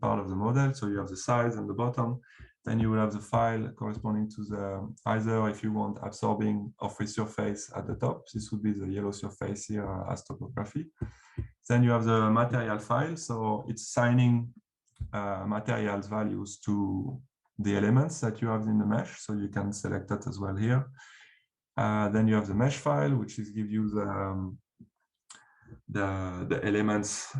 part of the model. So you have the size and the bottom. Then you will have the file corresponding to the, either if you want absorbing or free surface at the top, this would be the yellow surface here as topography. Then you have the material file. So it's assigning materials values to the elements that you have in the mesh. So you can select that as well here. Then you have the mesh file, which is give you the elements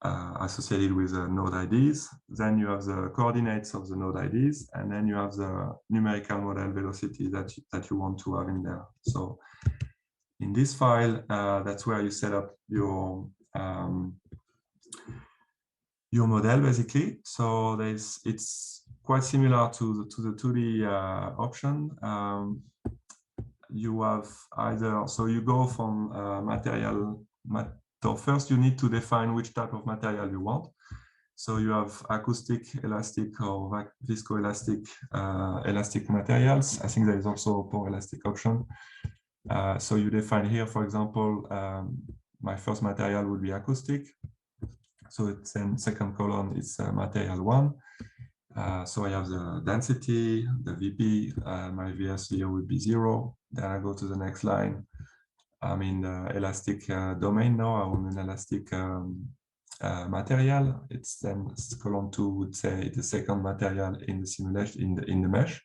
associated with the node IDs. Then you have the coordinates of the node IDs, and then you have the numerical model velocity that you want to have in there. So in this file, that's where you set up your model basically. So it's quite similar to the 2D option. You have either, so you go from so first you need to define which type of material you want. So you have acoustic, elastic, or viscoelastic elastic materials. I think there is also a pore elastic option. So you define here, for example, my first material would be acoustic. So it's in second column, it's material 1. So I have the density, the VP, my VS here would be 0. Then I go to the next line. I'm in the elastic domain now. I'm an elastic material. It's then column 2 would say the second material in the simulation, in the mesh.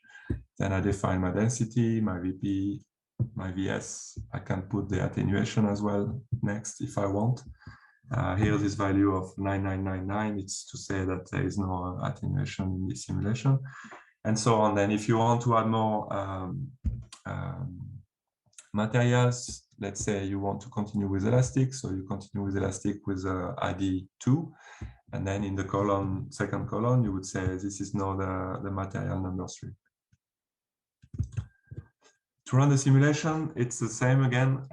Then I define my density, my VP, my VS. I can put the attenuation as well next if I want. Here, this value of 9999, it's to say that there is no attenuation in the simulation, and so on. Then if you want to add more materials, let's say you want to continue with elastic, so you continue with elastic with ID 2, and then in the column, second column, you would say this is now the material number 3. To run the simulation, it's the same again.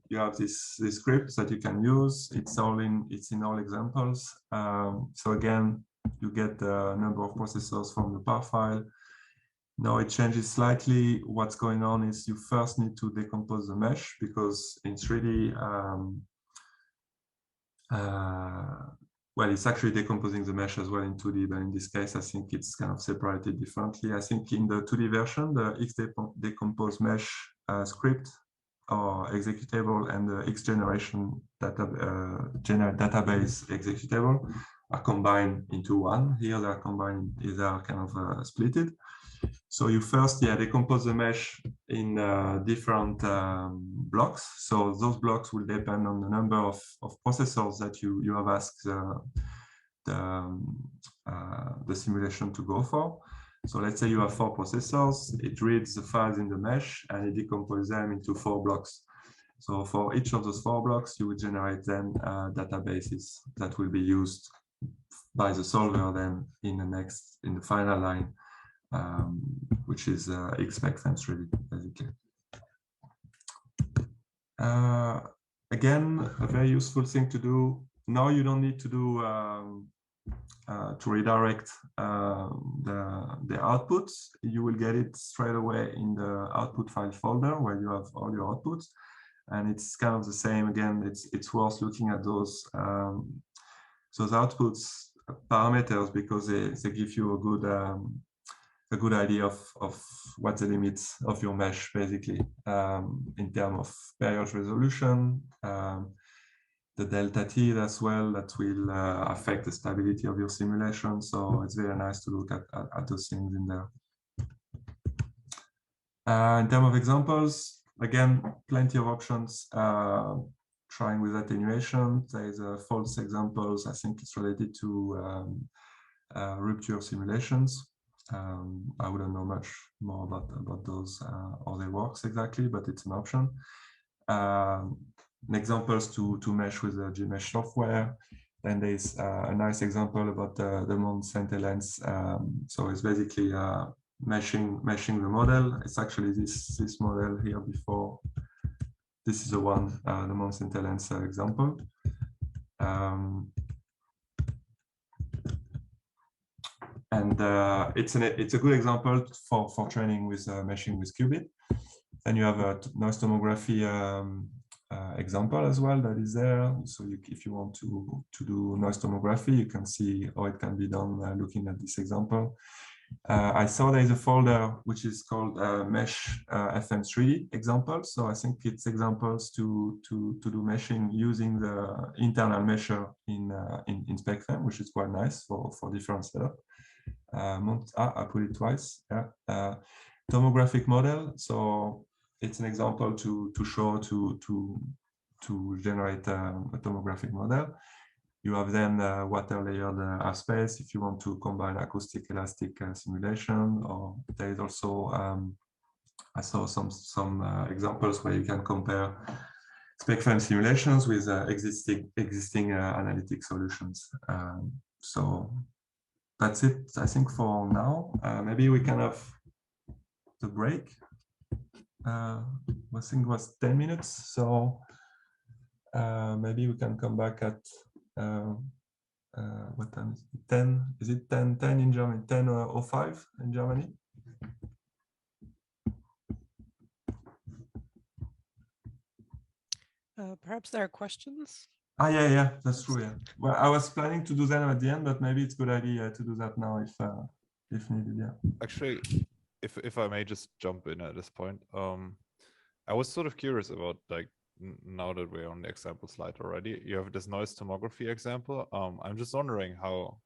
You have this script that you can use. It's in all examples. So again, you get the number of processors from the par file. Now it changes slightly. What's going on is you first need to decompose the mesh, because in 3D, well, it's actually decomposing the mesh as well in 2D, but in this case, I think it's kind of separated differently. I think in the 2D version, the XDecompose mesh script or executable and the XGeneration database executable are combined into one. Here they are combined, they are kind of splitted. So you first, decompose the mesh in different blocks. So those blocks will depend on the number of processors that you have asked the simulation to go for. So let's say you have 4 processors. It reads the files in the mesh and it decomposes them into 4 blocks. So for each of those 4 blocks, you would generate then databases that will be used by the solver then in the final line. Which is SPECFEM 3D, basically. Again, a very useful thing to do. Now you don't need to do to redirect the outputs. You will get it straight away in the output file folder where you have all your outputs, and it's kind of the same again. It's worth looking at those outputs parameters, because they give you a good idea of what the limits of your mesh basically in terms of period resolution, the delta t as well, that will affect the stability of your simulation. So it's very nice to look at those things in there. In terms of examples, again, plenty of options. Trying with attenuation, there is a false examples. I think it's related to rupture simulations. I wouldn't know much more about those how they works exactly, but it's an option. Examples to mesh with the GMesh software. Then there's a nice example about the Mont Saint-Helens. So it's basically meshing the model. It's actually this model here before. This is the one, the Mont Saint-Helens example. And it's a good example for training with meshing with qubit. Then you have a noise tomography example as well that is there. So if you want to do noise tomography, you can see how it can be done looking at this example. I saw there is a folder which is called Mesh FM3D examples. So I think it's examples to do meshing using the internal mesher in SPECFEM, which is quite nice for different setup. I put it twice. Yeah. Tomographic model. So it's an example to show to generate a tomographic model. You have then water layered airspace if you want to combine acoustic elastic simulation, or there is also I saw some examples where you can compare SPECFEM simulations with existing analytic solutions. So that's it, I think, for now. Maybe we can have the break. I think it was 10 minutes, so maybe we can come back at what time is it? 10? Is it 10 in Germany? 10:05 in Germany? Perhaps there are questions. Ah, yeah, that's true. Yeah. Well, I was planning to do them at the end, but maybe it's a good idea to do that now if needed. Yeah. Actually, if I may just jump in at this point, I was sort of curious about, like, now that we're on the example slide already, you have this noise tomography example. I'm just wondering how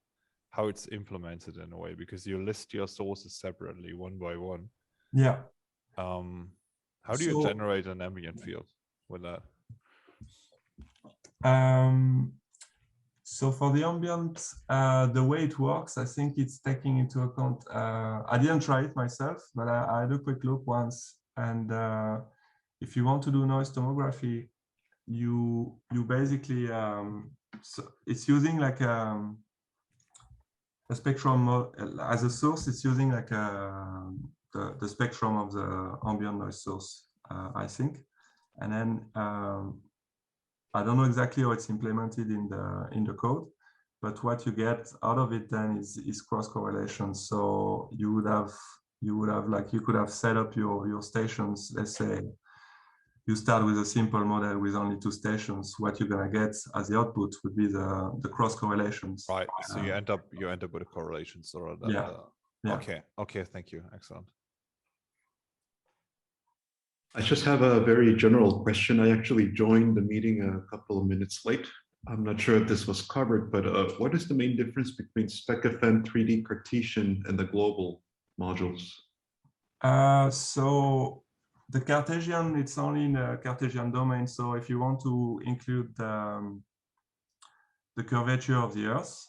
it's implemented in a way, because you list your sources separately one by one. Yeah. How do you generate an ambient field with that? So for the ambient, the way it works, I think it's taking into account, I didn't try it myself, but I had a quick look once. And if you want to do noise tomography, you basically, so it's using like a spectrum as a source. It's using like the spectrum of the ambient noise source, I think. And then I don't know exactly how it's implemented in the code, but what you get out of it then is cross correlation. So you would have like, you could have set up your stations. Let's say you start with a simple model with only 2 stations. What you're gonna get as the output would be the cross correlations. Right. So you end up with a correlation sort of. Yeah. Okay. Thank you. Excellent. I just have a very general question. I actually joined the meeting a couple of minutes late. I'm not sure if this was covered, but what is the main difference between SPECFEM 3D Cartesian and the global modules? So the Cartesian, it's only in the Cartesian domain. So if you want to include the curvature of the Earth,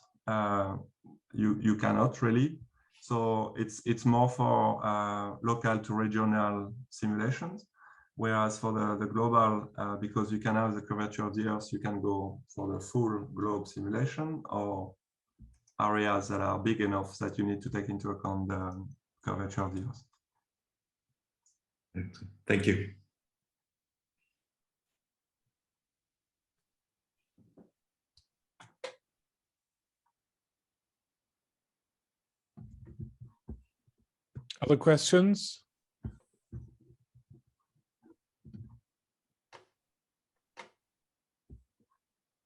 you cannot really. So it's more for local to regional simulations. Whereas for the global, because you can have the curvature of the Earth, you can go for the full globe simulation, or areas that are big enough that you need to take into account the curvature of the Earth. Thank you. Other questions?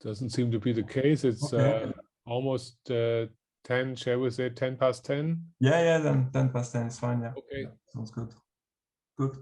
Doesn't seem to be the case. It's almost 10, shall we say 10 past 10? Yeah, then 10 past 10 is fine. Yeah. Okay. Sounds good. Good.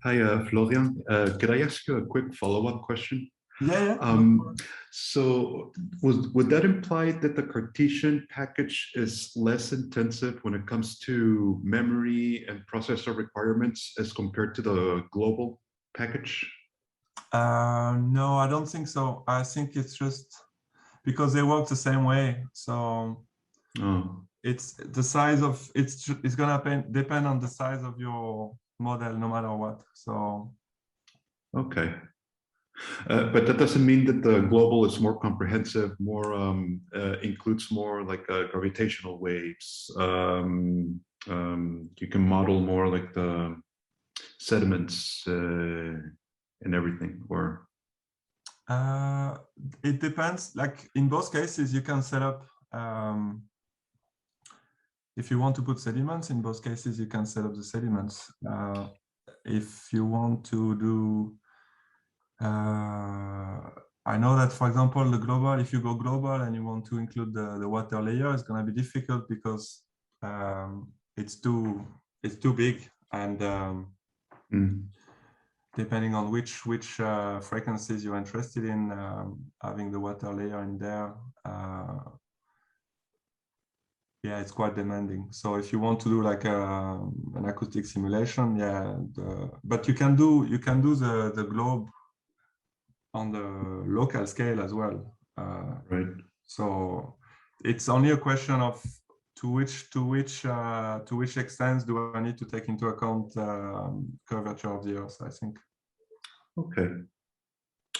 Hi, Florian. Could I ask you a quick follow-up question? Yeah. So would that imply that the Cartesian package is less intensive when it comes to memory and processor requirements as compared to the global package? No, I don't think so. I think it's just because they work the same way. So it's the size of it's gonna depend on the size of your model, no matter what. So okay. But that doesn't mean that the global is more comprehensive, more includes more like gravitational waves. You can model more like the sediments and everything, or it depends. Like in both cases, you can set up. If you want to put sediments, in both cases, you can set up the sediments. If you want to do I know that, for example, the global, if you go global and you want to include the water layer, it's going to be difficult because it's too big, and depending on which frequencies you're interested in, having the water layer in there, yeah, it's quite demanding. So if you want to do like an acoustic simulation, yeah, but you can do the globe on the local scale as well. right. So it's only a question of to which extent do I need to take into account curvature of the Earth, I think. Okay.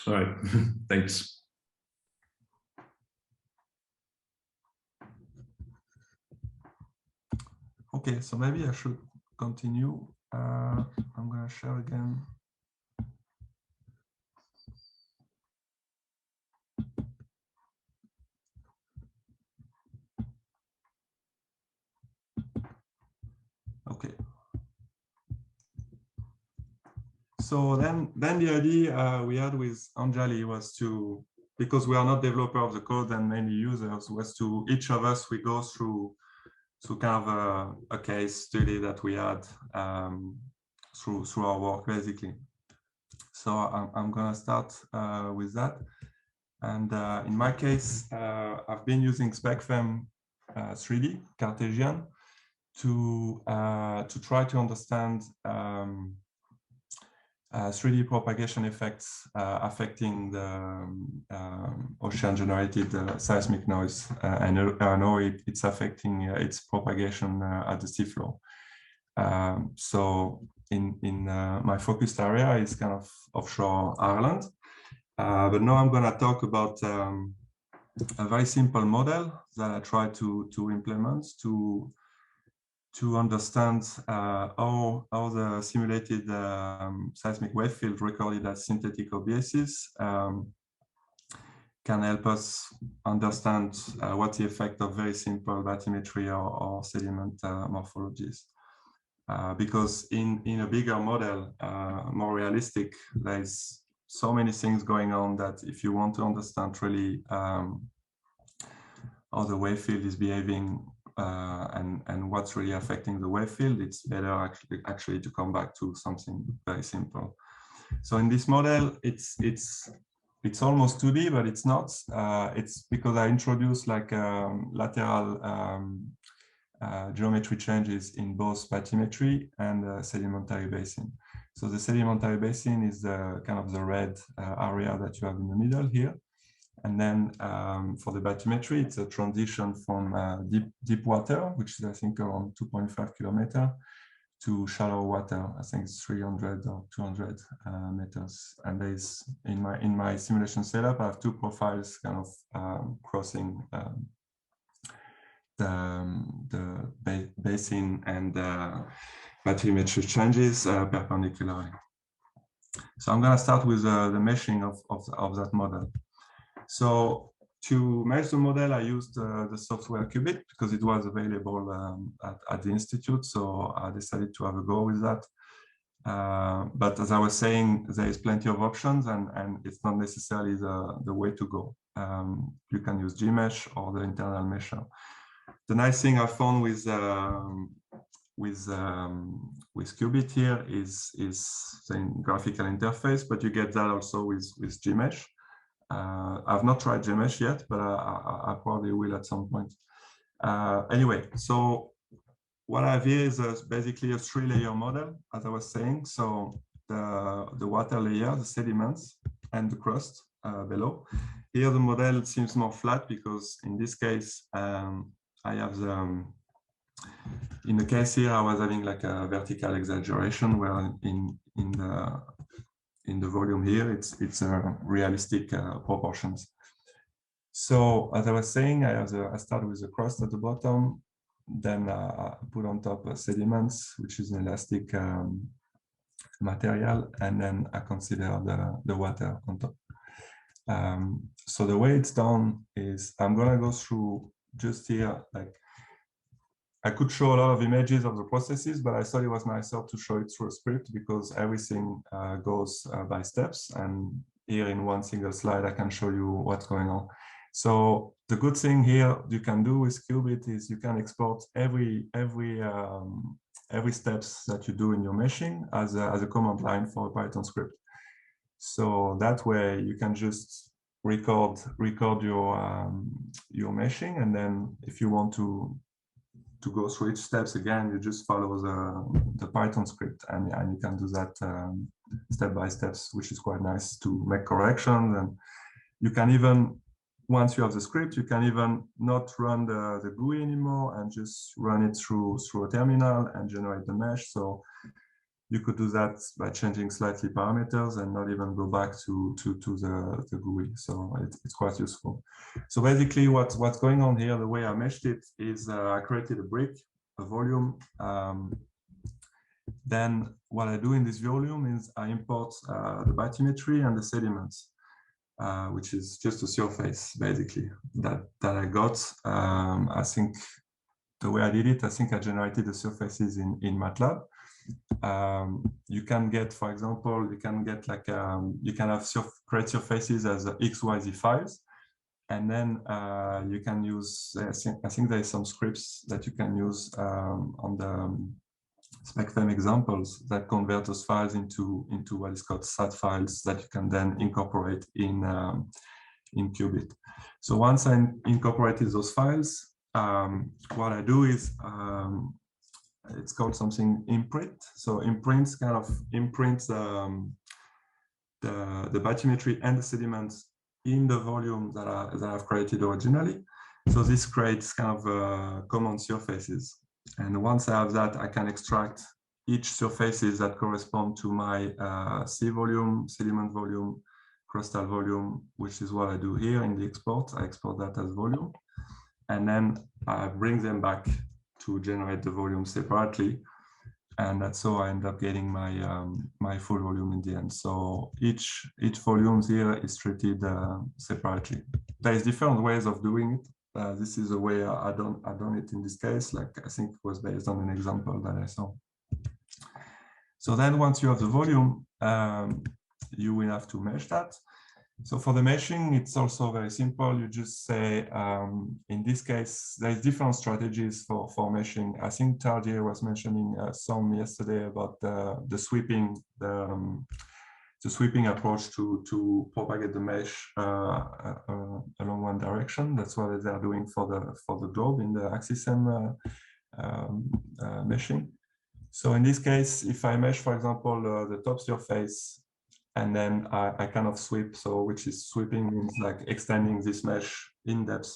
All right. Thanks. Okay, so maybe I should continue. I'm going to share again. Okay. So then the idea we had with Anjali was to, because we are not developer of the code and mainly users, was to each of us, we go through kind of a case study that we had through our work, basically. So I'm going to start with that. And in my case, I've been using SPECFEM 3D Cartesian to try to understand 3D propagation effects affecting the ocean-generated seismic noise, and I know it's affecting its propagation at the seafloor. So in my focused area is kind of offshore Ireland, but now I'm going to talk about a very simple model that I try to implement to understand how the simulated seismic wave field recorded as synthetic OBSs can help us understand what's the effect of very simple bathymetry or sediment morphologies. Because in a bigger model, more realistic, there's so many things going on that if you want to understand really how the wave field is behaving and what's really affecting the wave field, it's better actually to come back to something very simple. So in this model, it's almost 2D, but it's not. It's because I introduced like lateral geometry changes in both bathymetry and sedimentary basin. So the sedimentary basin is the kind of the red area that you have in the middle here. And then for the bathymetry, it's a transition from deep water, which is I think around 2.5 kilometers, to shallow water. I think it's 300 or 200 meters. And there's in my simulation setup, I have two profiles kind of crossing the basin and bathymetry changes perpendicularly. So I'm going to start with the meshing of that model. So to mesh the model, I used the software Qubit because it was available at the Institute. So I decided to have a go with that. But as I was saying, there is plenty of options and it's not necessarily the way to go. You can use Gmesh or the internal mesher. The nice thing I found with Qubit here is the graphical interface, but you get that also with Gmesh. I've not tried Gmesh yet, but I probably will at some point. Anyway, so what I have here is basically a 3-layer model, as I was saying. So the water layer, the sediments, and the crust below. Here the model seems more flat because in this case, I have in the case here, I was having like a vertical exaggeration where in the volume here, it's realistic proportions. So as I was saying, I start with the crust at the bottom, then I put on top sediments, which is an elastic material, and then I consider the water on top. So the way it's done is I'm gonna go through just here, like I could show a lot of images of the processes, but I thought it was nicer to show it through a script because everything goes by steps. And here in one single slide, I can show you what's going on. So the good thing here you can do with Qubit is you can export every steps that you do in your meshing as a command line for a Python script. So that way you can just record your meshing, and then if you want to go through each steps again, you just follow the Python script, and you can do that step by steps, which is quite nice to make corrections. And you can even, once you have the script, you can even not run the GUI anymore and just run it through a terminal and generate the mesh. So you could do that by changing slightly parameters and not even go back to the GUI. So it's quite useful. So basically what's going on here, the way I meshed it is I created a brick, a volume. Then what I do in this volume is I import the bathymetry and the sediments, which is just a surface basically that I got. I think the way I did it, I think I generated the surfaces in MATLAB. You can get, for example, you can get like you can have create surfaces as XYZ files, and then you can use. I think there is some scripts that you can use on the SPECFEM examples that convert those files into what is called SAT files that you can then incorporate in Qubit. So once I incorporated those files, what I do is it's called something imprint. So imprints kind of imprints the bathymetry and the sediments in the volume that I've created originally. So this creates kind of common surfaces. And once I have that, I can extract each surfaces that correspond to my sea volume, sediment volume, crustal volume, which is what I do here in the export. I export that as volume. And then I bring them back to generate the volume separately, and that's how I end up getting my my full volume in the end. So each volume here is treated separately. There is different ways of doing it. This is the way I done it in this case. Like I think it was based on an example that I saw. So then once you have the volume, you will have to mesh that. So for the meshing, it's also very simple. You just say, in this case, there's different strategies for meshing. I think Tardier was mentioning some yesterday about the sweeping approach to propagate the mesh along one direction. That's what they are doing for the globe in the AXIS-M meshing. So in this case, if I mesh, for example, the top surface, and then I kind of sweep, so which is sweeping means like extending this mesh in depth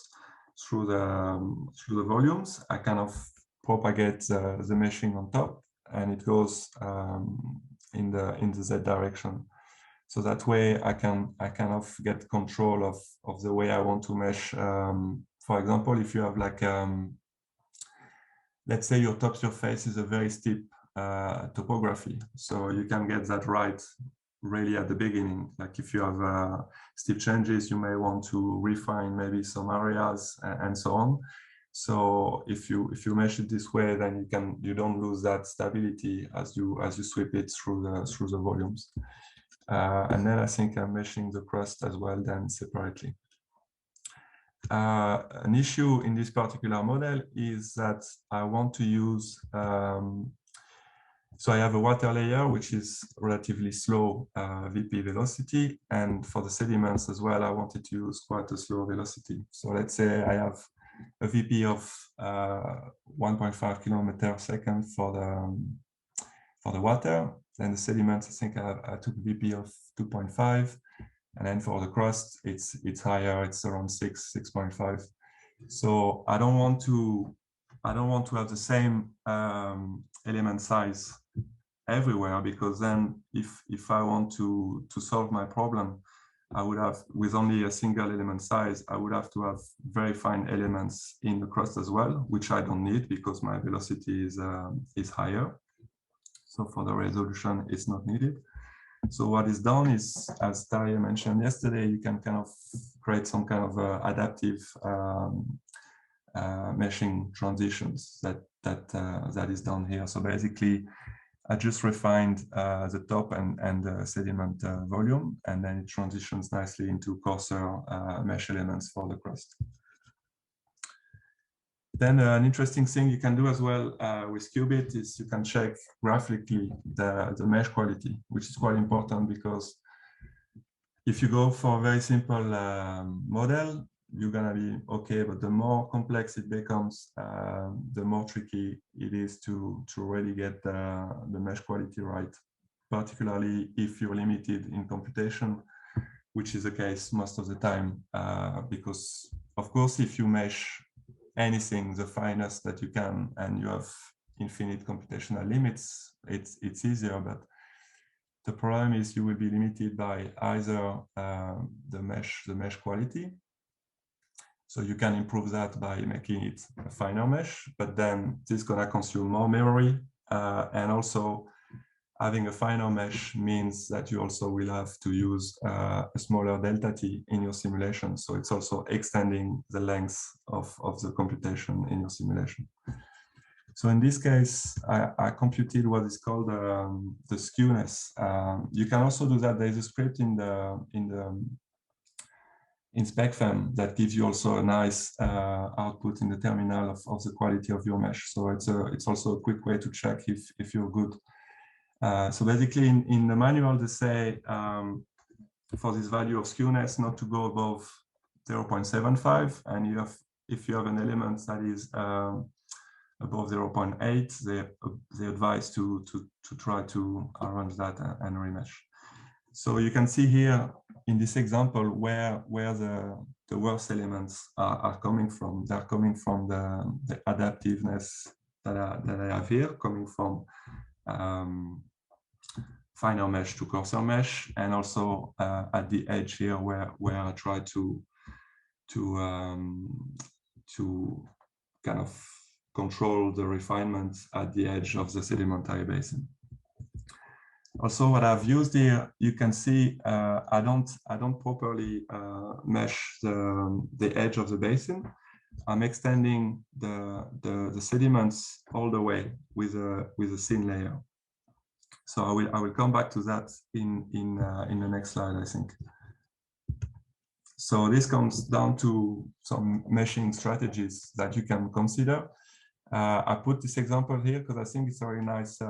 through the volumes. I kind of propagate the meshing on top, and it goes in the Z direction. So that way I kind of get control of the way I want to mesh. For example, if you have like let's say your top surface is a very steep topography, so you can get that right really at the beginning. Like if you have steep changes, you may want to refine maybe some areas and so on. So if you mesh it this way, then you don't lose that stability as you sweep it through the volumes. And then I think I'm meshing the crust as well then separately. an issue in this particular model is that I want to use, so I have a water layer, which is relatively slow VP velocity. And for the sediments as well, I wanted to use quite a slow velocity. So let's say I have a VP of 1.5 km/s for the water. Then the sediments, I think I took a VP of 2.5. And then for the crust, it's higher, it's around 6.5. So I don't want to have the same element size everywhere, because then if I want to solve my problem, I would have, with only a single element size, I would have to have very fine elements in the crust as well, which I don't need because my velocity is higher. So for the resolution, it's not needed. So what is done is, as Tarja mentioned yesterday, you can kind of create some kind of adaptive meshing transitions that is done here. So basically, I just refined the top and the sediment volume, and then it transitions nicely into coarser mesh elements for the crust. Then an interesting thing you can do as well with Qubit is you can check graphically the mesh quality, which is quite important, because if you go for a very simple model, you're gonna be okay, but the more complex it becomes, the more tricky it is to really get the mesh quality right, particularly if you're limited in computation, which is the case most of the time, because of course, if you mesh anything the finest that you can and you have infinite computational limits, it's easier, but the problem is you will be limited by either the mesh quality. So you can improve that by making it a finer mesh, but then this is gonna consume more memory, and also having a finer mesh means that you also will have to use a smaller delta t in your simulation. So it's also extending the length of the computation in your simulation. So in this case, I computed what is called the skewness. You can also do that. There's a script in SPECFEM that gives you also a nice output in the terminal of the quality of your mesh. So it's also a quick way to check if you're good. So basically in the manual, they say for this value of skewness not to go above 0.75, and if you have an element that is above 0.8, they advise to try to arrange that and remesh. So you can see here in this example where the worst elements are coming from. They're coming from the adaptiveness that I have here, coming from finer mesh to coarser mesh, and also at the edge here where I try to kind of control the refinement at the edge of the sedimentary basin. Also, what I've used here, you can see I don't properly mesh the edge of the basin. I'm extending the sediments all the way with a thin layer. So I will come back to that in the next slide, I think. So this comes down to some meshing strategies that you can consider. I put this example here because I think it's a very nice.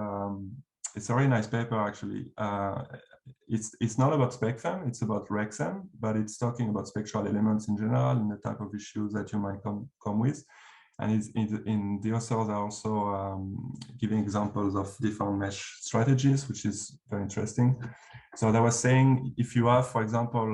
It's a very nice paper, actually. It's not about SPECFEM, it's about REXEM, but it's talking about spectral elements in general and the type of issues that you might come with. And the authors are also giving examples of different mesh strategies, which is very interesting. So I was saying, if you have, for example,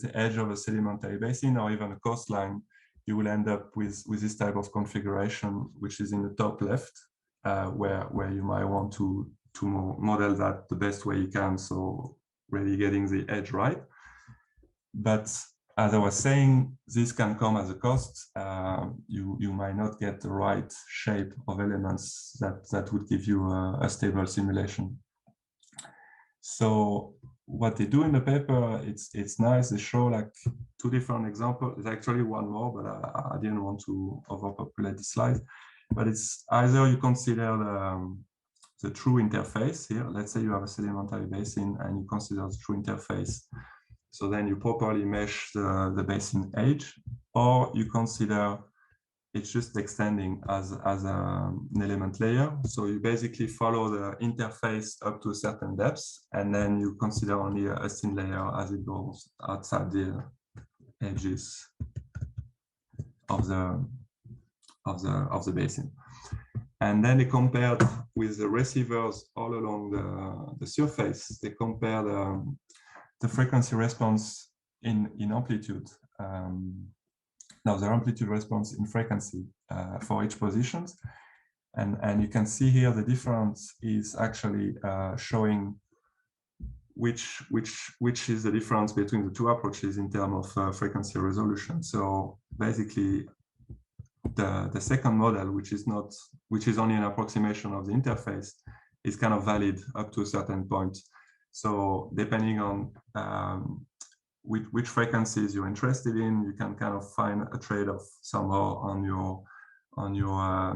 the edge of a sedimentary basin or even a coastline, you will end up with this type of configuration, which is in the top left, where you might want to model that the best way you can, so really getting the edge right. But as I was saying, this can come as a cost. You might not get the right shape of elements that would give you a stable simulation. So what they do in the paper, it's nice. They show like two different examples. There's actually one more, but I didn't want to overpopulate the slide. But it's either you consider the true interface here. Let's say you have a sedimentary basin and you consider the true interface. So then you properly mesh the basin edge, or you consider it's just extending as an element layer. So you basically follow the interface up to a certain depth, and then you consider only a thin layer as it goes outside the edges of the basin. And then they compared with the receivers all along the surface. They compared the frequency response in amplitude. Now the amplitude response in frequency for each positions. And you can see here the difference is actually showing which is the difference between the two approaches in terms of frequency resolution. So basically, the second model, which is only an approximation of the interface, is kind of valid up to a certain point. So depending on which frequencies you're interested in, you can kind of find a trade-off somehow on your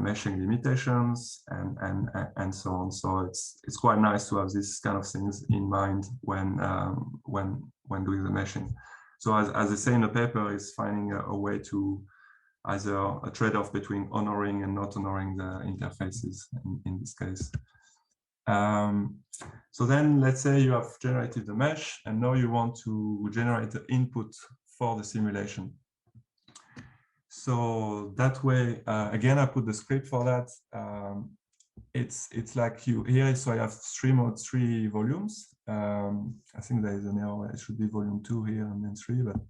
meshing limitations and so on. So it's quite nice to have these kind of things in mind when doing the meshing. So as they say in the paper, is finding a way to either a trade-off between honoring and not honoring the interfaces in this case. So then let's say you have generated the mesh and now you want to generate the input for the simulation. So that way, again, I put the script for that. It's like here, so I have three volumes. I think there is an error, it should be volume 2 here and then 3, but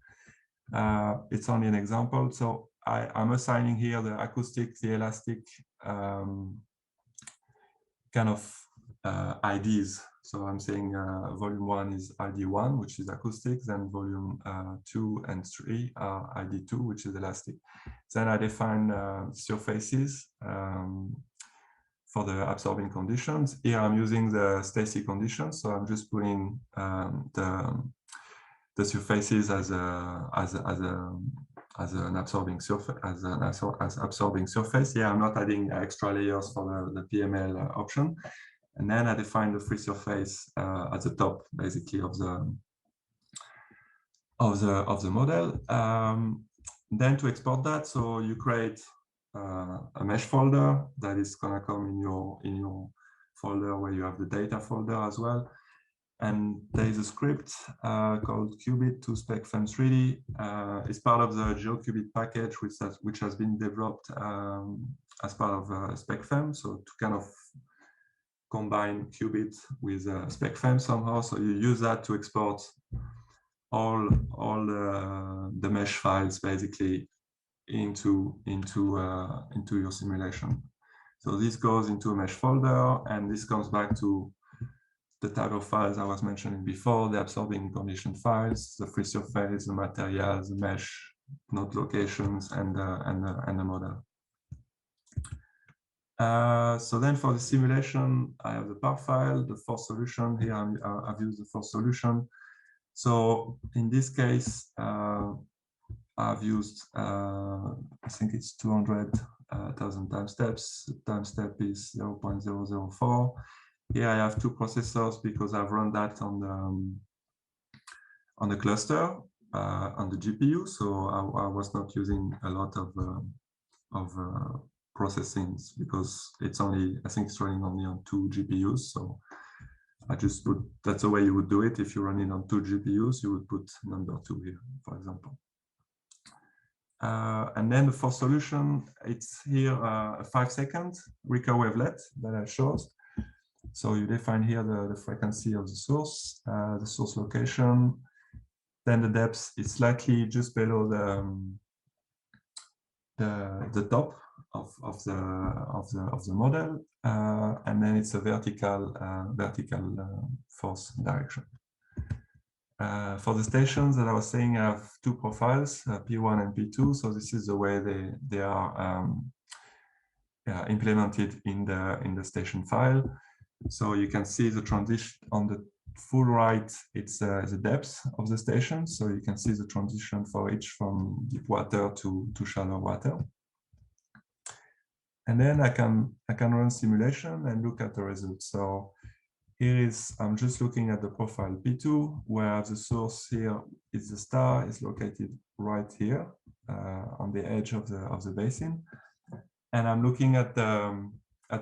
it's only an example. So I'm assigning here the acoustic, the elastic kind of IDs. So I'm saying volume 1 is ID1, which is acoustic, then volume 2 and 3 are ID2, which is elastic. Then I define surfaces for the absorbing conditions. Here I'm using the Stacy conditions, so I'm just putting the surfaces as an absorbing surface, as absorbing surface. Yeah, I'm not adding extra layers for the PML option. And then I define the free surface at the top, basically, of the model. Then to export that, so you create a mesh folder that is gonna come in your folder where you have the data folder as well. And there is a script called Qubit to SPECFEM 3D. It's part of the GeoQubit package, which has been developed as part of SPECFEM. So to kind of combine Qubit with SPECFEM somehow. So you use that to export all the mesh files basically into your simulation. So this goes into a mesh folder, and this comes back to the type of files I was mentioning before: the absorbing condition files, the free surface, the materials, the mesh node locations, and the model. So then for the simulation, I have the PAR file, the force solution. Here I've used the force solution. So in this case, I've used, I think it's 200,000 time steps. The time step is 0.004. Here I have two processors because I've run that on the cluster, on the GPU. So I was not using a lot of processing because it's only, I think it's running only on 2 GPUs. So I just put, that's the way you would do it. If you run it on 2 GPUs, you would put number 2 here, for example. And then the force solution, it's here a 5-second Ricker wavelet that I showed. So you define here the frequency of the source location. Then the depth is slightly just below the top of the model, and then it's a vertical force direction. For the stations that I was saying, I have 2 profiles, P1 and P2. So this is the way they are implemented in the station file. So you can see the transition on the full right. It's the depth of the station. So you can see the transition for each from deep water to shallow water. And then I can run simulation and look at the results. So here is, I'm just looking at the profile P2, where the source here is the star is located right here. on the edge of the basin, and I'm looking at the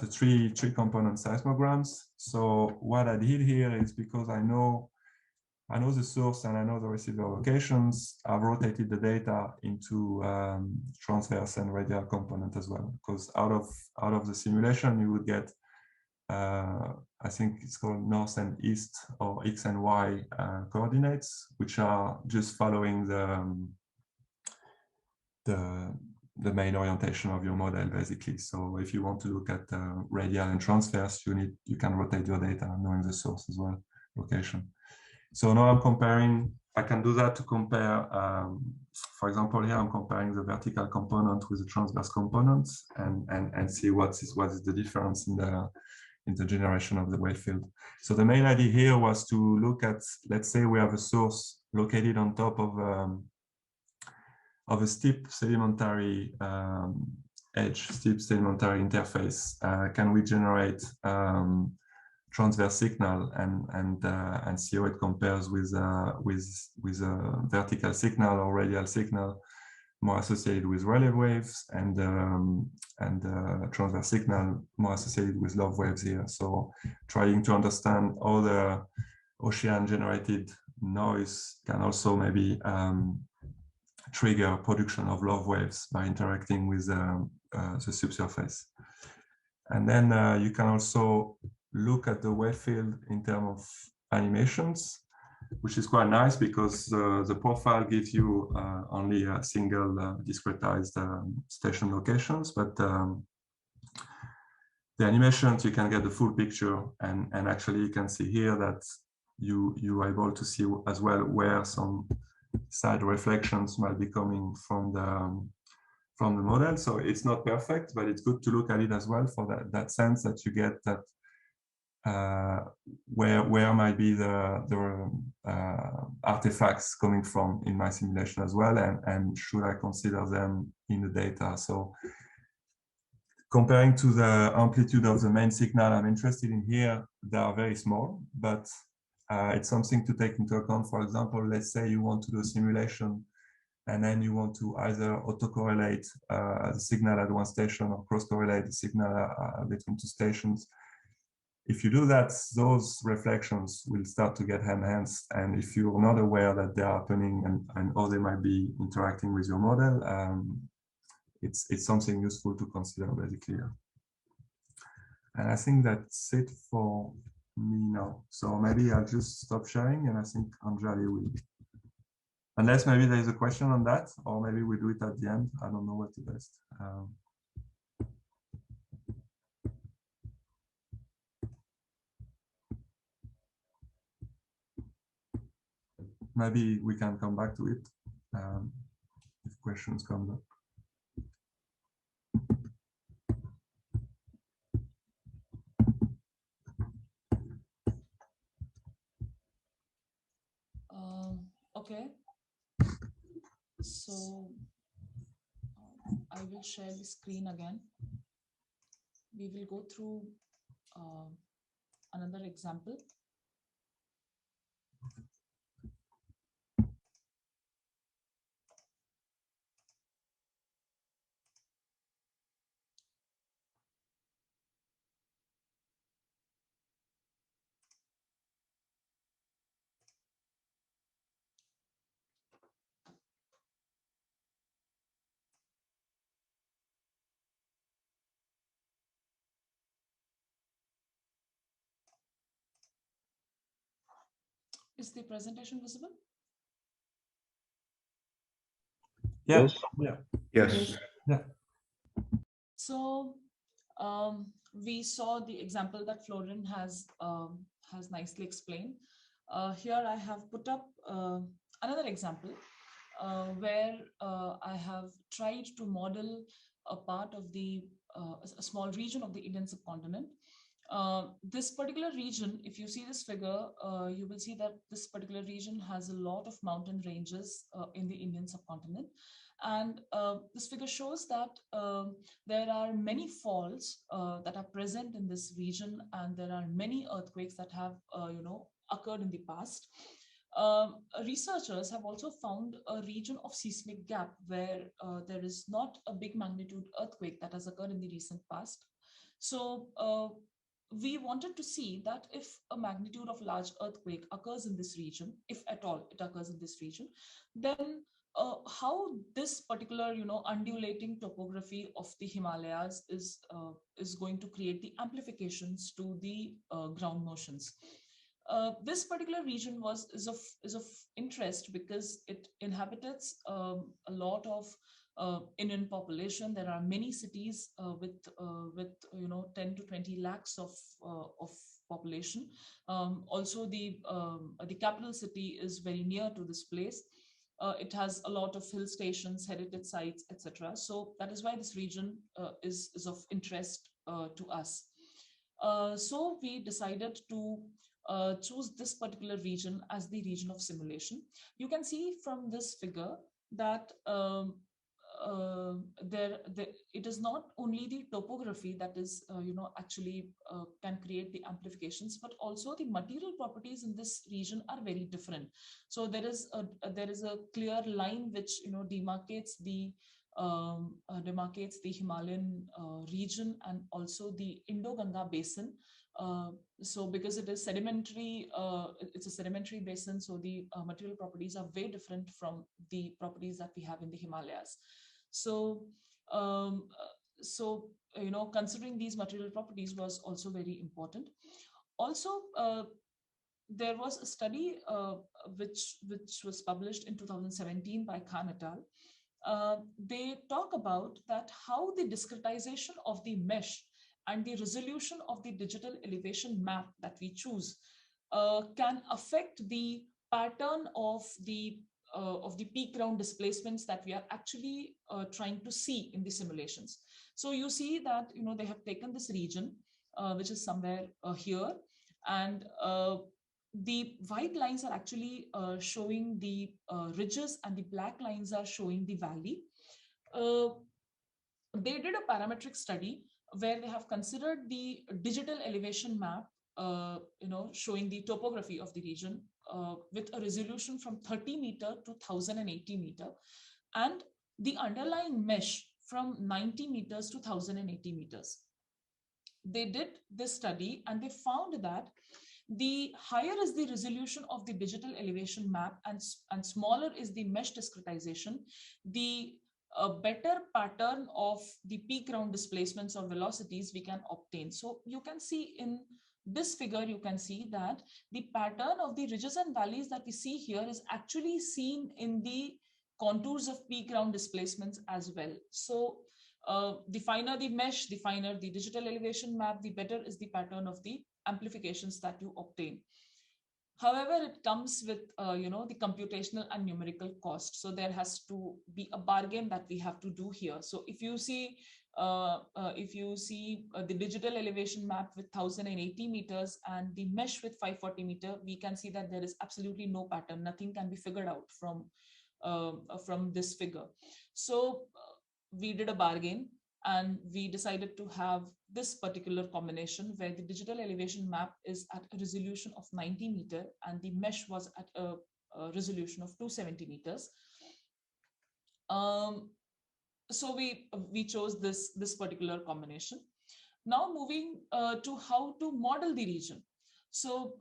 three component seismograms. So what I did here is, because I know the source and I know the receiver locations, I've rotated the data into transverse and radial component as well, because out of the simulation you would get I think it's called north and east, or X and Y coordinates, which are just following the main orientation of your model, basically. So if you want to look at radial and transverse, you can rotate your data knowing the source as well, location. So now I'm comparing. I can do that to compare. For example, here I'm comparing the vertical component with the transverse component, and see what is the difference in the generation of the wave field. So the main idea here was to look at, let's say we have a source located on top of a steep sedimentary edge, steep sedimentary interface. Can we generate transverse signal and see how it compares with a vertical signal or radial signal more associated with Rayleigh waves, and transverse signal more associated with love waves here. So trying to understand how the ocean generated noise can also maybe trigger production of love waves by interacting with the subsurface. And then you can also look at the wave field in terms of animations, which is quite nice, because the profile gives you only a single discretized station locations, but the animations, you can get the full picture, and actually you can see here that you are able to see as well where some side reflections might be coming from the model. So it's not perfect, but it's good to look at it as well, for that sense that you get that where might be the artifacts coming from in my simulation as well, and should I consider them in the data. So comparing to the amplitude of the main signal I'm interested in here, they are very small, but it's something to take into account. For example, let's say you want to do a simulation, and then you want to either autocorrelate the signal at one station or cross-correlate the signal between two stations. If you do that, those reflections will start to get enhanced. And if you're not aware that they're happening and how they might be interacting with your model, it's something useful to consider, basically. And I think that's it for me now. So maybe I'll just stop sharing, and I think Anjali will. Unless maybe there's a question on that, or maybe we do it at the end. I don't know what's the best. Maybe we can come back to it if questions come up. Okay. So I will share the screen again. We will go through another example. Is the presentation visible? Yes. Yes. Yeah. Yes. Yeah. So we saw the example that Florian has nicely explained. Here I have put up another example where I have tried to model a part of a small region of the Indian subcontinent. This particular region, if you see this figure, you will see that this particular region has a lot of mountain ranges in the Indian subcontinent. And this figure shows that there are many faults that are present in this region, and there are many earthquakes that have occurred in the past. Researchers have also found a region of seismic gap where there is not a big magnitude earthquake that has occurred in the recent past. So we wanted to see that if a magnitude of large earthquake occurs in this region, if at all it occurs in this region, then how this particular, undulating topography of the Himalayas is going to create the amplifications to the ground motions. This particular region is of interest because it inhabits a lot of Indian population. There are many cities with 10 to 20 lakhs of population. Also, the capital city is very near to this place. It has a lot of hill stations, heritage sites, etc. So that is why this region is of interest to us. So we decided to choose this particular region as the region of simulation. You can see from this figure that it is not only the topography that is actually can create the amplifications, but also the material properties in this region are very different. So there is a clear line which demarcates the Himalayan region and also the Indo-Ganga basin. So because it is sedimentary, it's a sedimentary basin, so the material properties are very different from the properties that we have in the Himalayas. So, considering these material properties was also very important. Also, there was a study which was published in 2017 by Khan et al. They talk about that how the discretization of the mesh and the resolution of the digital elevation map that we choose can affect the pattern of the peak ground displacements that we are actually trying to see in the simulations. So you see that they have taken this region, which is somewhere here, and the white lines are actually showing the ridges, and the black lines are showing the valley. They did a parametric study where they have considered the digital elevation map, showing the topography of the region with a resolution from 30 meter to 1080 meter, and the underlying mesh from 90 meters to 1080 meters. They did this study and they found that the higher is the resolution of the digital elevation map and smaller is the mesh discretization, the better pattern of the peak ground displacements or velocities we can obtain. So you can see in this figure, you can see that the pattern of the ridges and valleys that we see here is actually seen in the contours of peak ground displacements as well. So the finer the mesh, the finer the digital elevation map, the better is the pattern of the amplifications that you obtain. However, it comes with the computational and numerical cost. So there has to be a bargain that we have to do here. So if you see the digital elevation map with 1080 meters and the mesh with 540 meter, we can see that there is absolutely no pattern. Nothing can be figured out from this figure. So we did a bargain and we decided to have this particular combination where the digital elevation map is at a resolution of 90 meter and the mesh was at a resolution of 270 meters. So we chose this particular combination. Now moving to how to model the region. So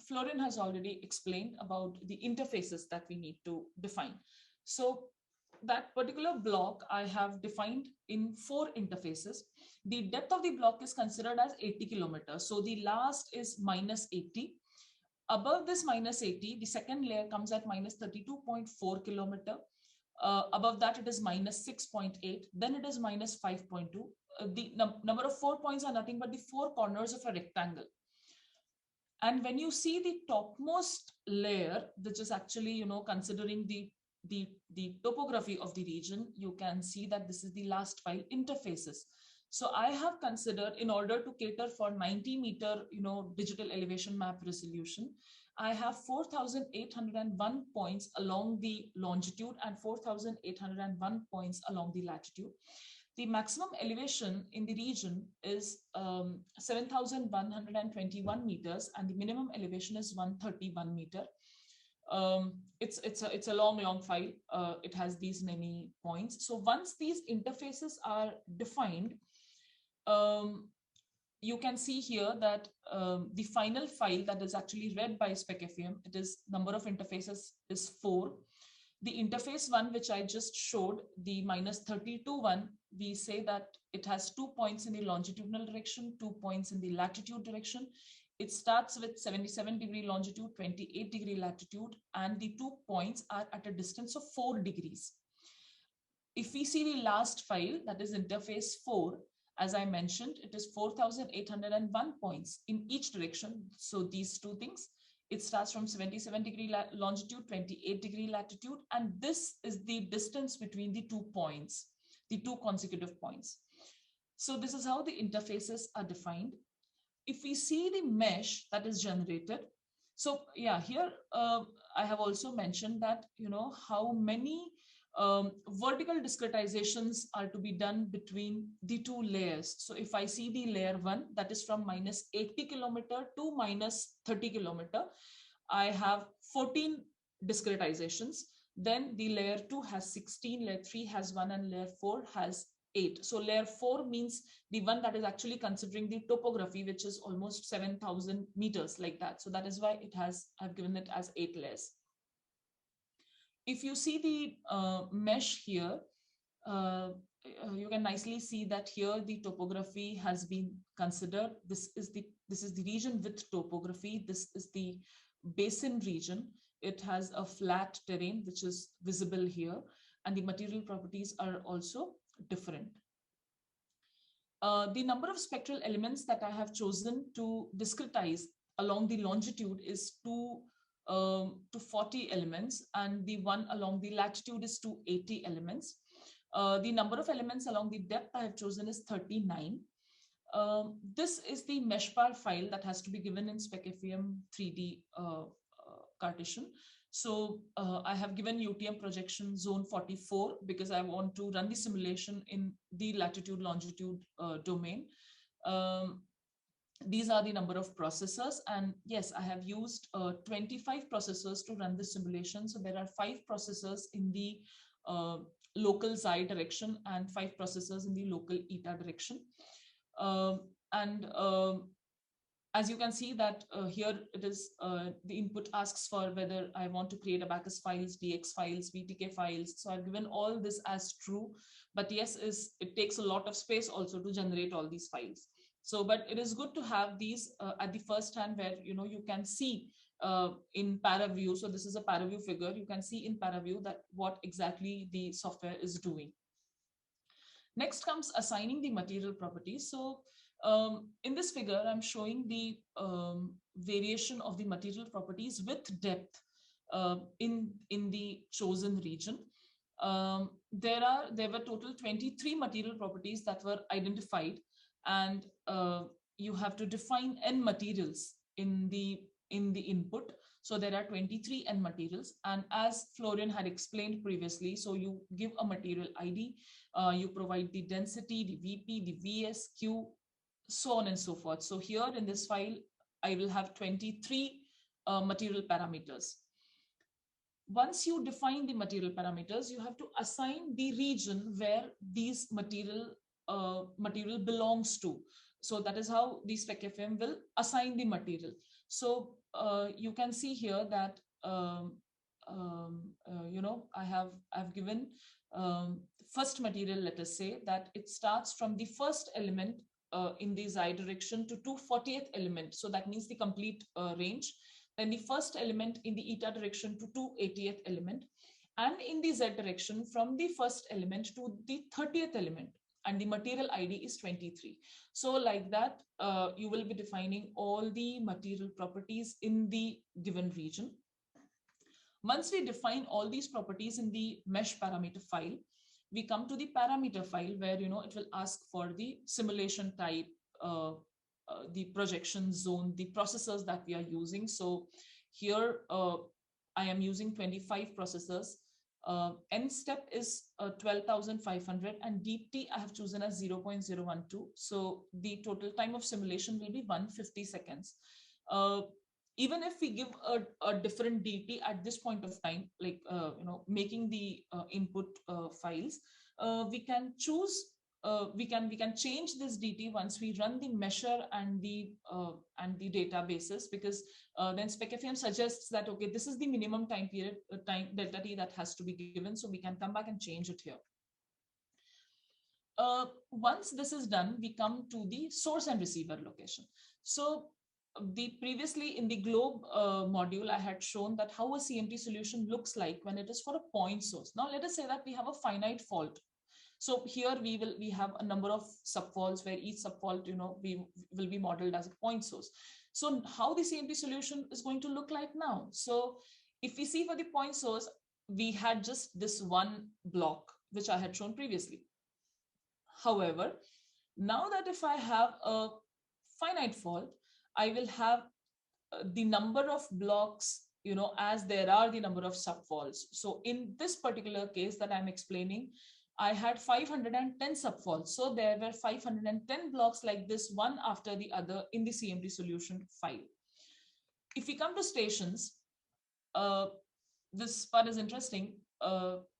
Florian has already explained about the interfaces that we need to define. So that particular block I have defined in 4 interfaces. The depth of the block is considered as 80 kilometers. So the last is minus 80. Above this minus 80, the second layer comes at minus 32.4 kilometer. Above that, it is minus 6.8. Then it is minus 5.2. The number of 4 points are nothing but the 4 corners of a rectangle. And when you see the topmost layer, which is actually, considering the topography of the region, you can see that this is the last file interfaces. So I have considered, in order to cater for 90 meter, digital elevation map resolution, I have 4,801 points along the longitude and 4,801 points along the latitude. The maximum elevation in the region is 7,121 meters and the minimum elevation is 131 meter. It's a long file. It has these many points. So once these interfaces are defined, you can see here that the final file that is actually read by SPECFEM, it is number of interfaces is 4. The interface one, which I just showed, the -32 one, we say that it has 2 points in the longitudinal direction, 2 points in the latitude direction. It starts with 77° longitude, 28° latitude, and the 2 points are at a distance of 4 degrees. If we see the last file, that is interface 4, as I mentioned, it is 4,801 points in each direction. So these two things, it starts from 77° longitude, 28° latitude, and this is the distance between the 2 points, the 2 consecutive points. So this is how the interfaces are defined. If we see the mesh that is generated, so yeah, here I have also mentioned that, you know, how many vertical discretizations are to be done between the 2 layers. So if I see the layer 1, that is from -80 kilometer to -30 kilometer, I have 14 discretizations. Then the layer 2 has 16, layer 3 has 1, and layer 4 has 8. So layer 4 means the one that is actually considering the topography, which is almost 7,000 meters, like that. So that is why it has, I've given it as 8 layers. If you see the mesh here, you can nicely see that here the topography has been considered. This is the region with topography. This is the basin region. It has a flat terrain which is visible here, and the material properties are also different. The number of spectral elements that I have chosen to discretize along the longitude is 240 elements, and the one along the latitude is 280 elements. The number of elements along the depth I have chosen is 39. This is the meshpar file that has to be given in SPECFEM 3D Cartesian. So I have given UTM projection zone 44 because I want to run the simulation in the latitude longitude domain. These are the number of processors, and yes, I have used 25 processors to run the simulation. So there are 5 processors in the local xi direction and 5 processors in the local eta direction. As you can see that here it is, the input asks for whether I want to create abacus files, dx files, VTK files. So I've given all this as true, but yes, it takes a lot of space also to generate all these files. So, but it is good to have these at the first hand where, you know, you can see in ParaView. So this is a ParaView figure. You can see in ParaView that what exactly the software is doing. Next comes assigning the material properties. So in this figure, I'm showing the variation of the material properties with depth in the chosen region. There were total 23 material properties that were identified, and you have to define n materials in the input. So there are 23 n materials, and as Florian had explained previously, so you give a material ID, you provide the density, the VP, the VS, Q, so on and so forth. So here in this file, I will have 23 material parameters. Once you define the material parameters, you have to assign the region where these material belongs to. So that is how the SPECFEM will assign the material. So you can see here that you know, I've given first material. Let us say that it starts from the first element in the xi direction to 240th element. So that means the complete range. Then the first element in the eta direction to 280th element, and in the z direction from the first element to the 30th element, and the material ID is 23. So like that, you will be defining all the material properties in the given region. Once we define all these properties in the mesh parameter file, we come to the parameter file where, you know, it will ask for the simulation type, the projection zone, the processors that we are using. So here I am using 25 processors. N step is 12,500, and DT I have chosen as 0.012. So the total time of simulation will be 150 seconds. even if we give a different DT at this point of time, like making the input files, we can choose. We can change this DT once we run the measure and the databases, because then SpecFM suggests that, okay, this is the minimum time period, time delta T that has to be given, so we can come back and change it here. Once this is done, we come to the source and receiver location. So previously in the globe module, I had shown that how a CMT solution looks like when it is for a point source. Now let us say that we have a finite fault. So here we have a number of subfaults where each subfault will be modeled as a point source. So how the CMT solution is going to look like now? So if we see for the point source, we had just this one block which I had shown previously. However, now that if I have a finite fault, I will have the number of blocks, as there are the number of subfaults. So in this particular case that I'm explaining, I had 510 subfaults. So there were 510 blocks like this, one after the other in the CMT solution file. If we come to stations, this part is interesting.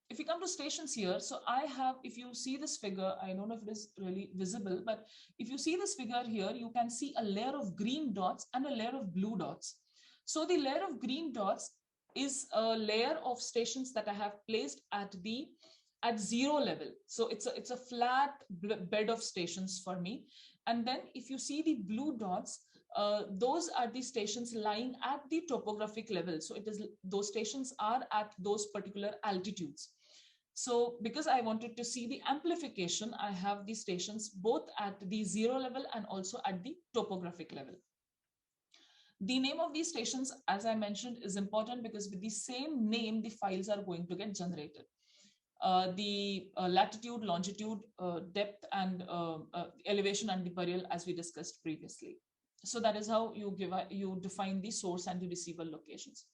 If you come to stations here, so I have, if you see this figure, I don't know if it is really visible, but if you see this figure here, you can see a layer of green dots and a layer of blue dots. So the layer of green dots is a layer of stations that I have placed at zero level. So it's a flat bed of stations for me. And then if you see the blue dots, those are the stations lying at the topographic level. So those stations are at those particular altitudes. So because I wanted to see the amplification, I have the stations both at the zero level and also at the topographic level. The name of these stations, as I mentioned, is important because with the same name, the files are going to get generated. The latitude, longitude, depth, and elevation and the burial, as we discussed previously. So that is how you define the source and the receiver locations.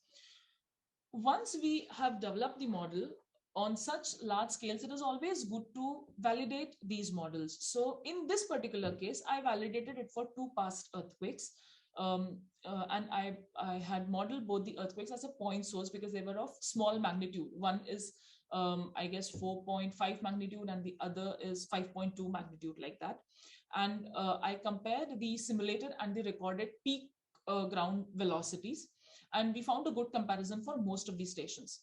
Once we have developed the model on such large scales, it is always good to validate these models. So in this particular case, I validated it for 2 past earthquakes. And I had modeled both the earthquakes as a point source because they were of small magnitude. One is I guess 4.5 magnitude and the other is 5.2 magnitude, like that. And I compared the simulated and the recorded peak ground velocities, and we found a good comparison for most of these stations.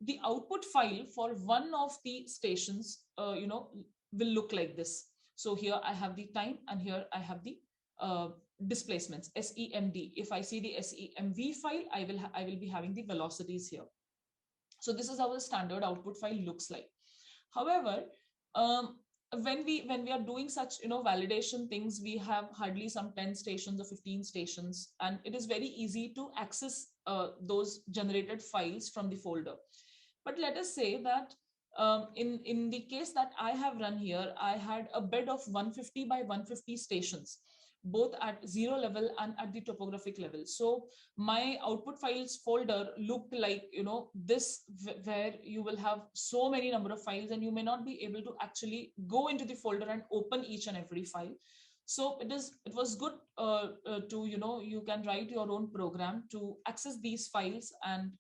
The output file for one of the stations will look like this. So here I have the time and here I have the displacements, SEMD. If I see the SEMV file, I will be having the velocities here. So this is how a standard output file looks like. However, when we are doing such validation things, we have hardly some 10 stations or 15 stations, and it is very easy to access those generated files from the folder. But let us say that in the case that I have run here, I had a bed of 150 by 150 stations, both at zero level and at the topographic level. So my output files folder looked like this, where you will have so many number of files and you may not be able to actually go into the folder and open each and every file. So it was good to you can write your own program to access these files and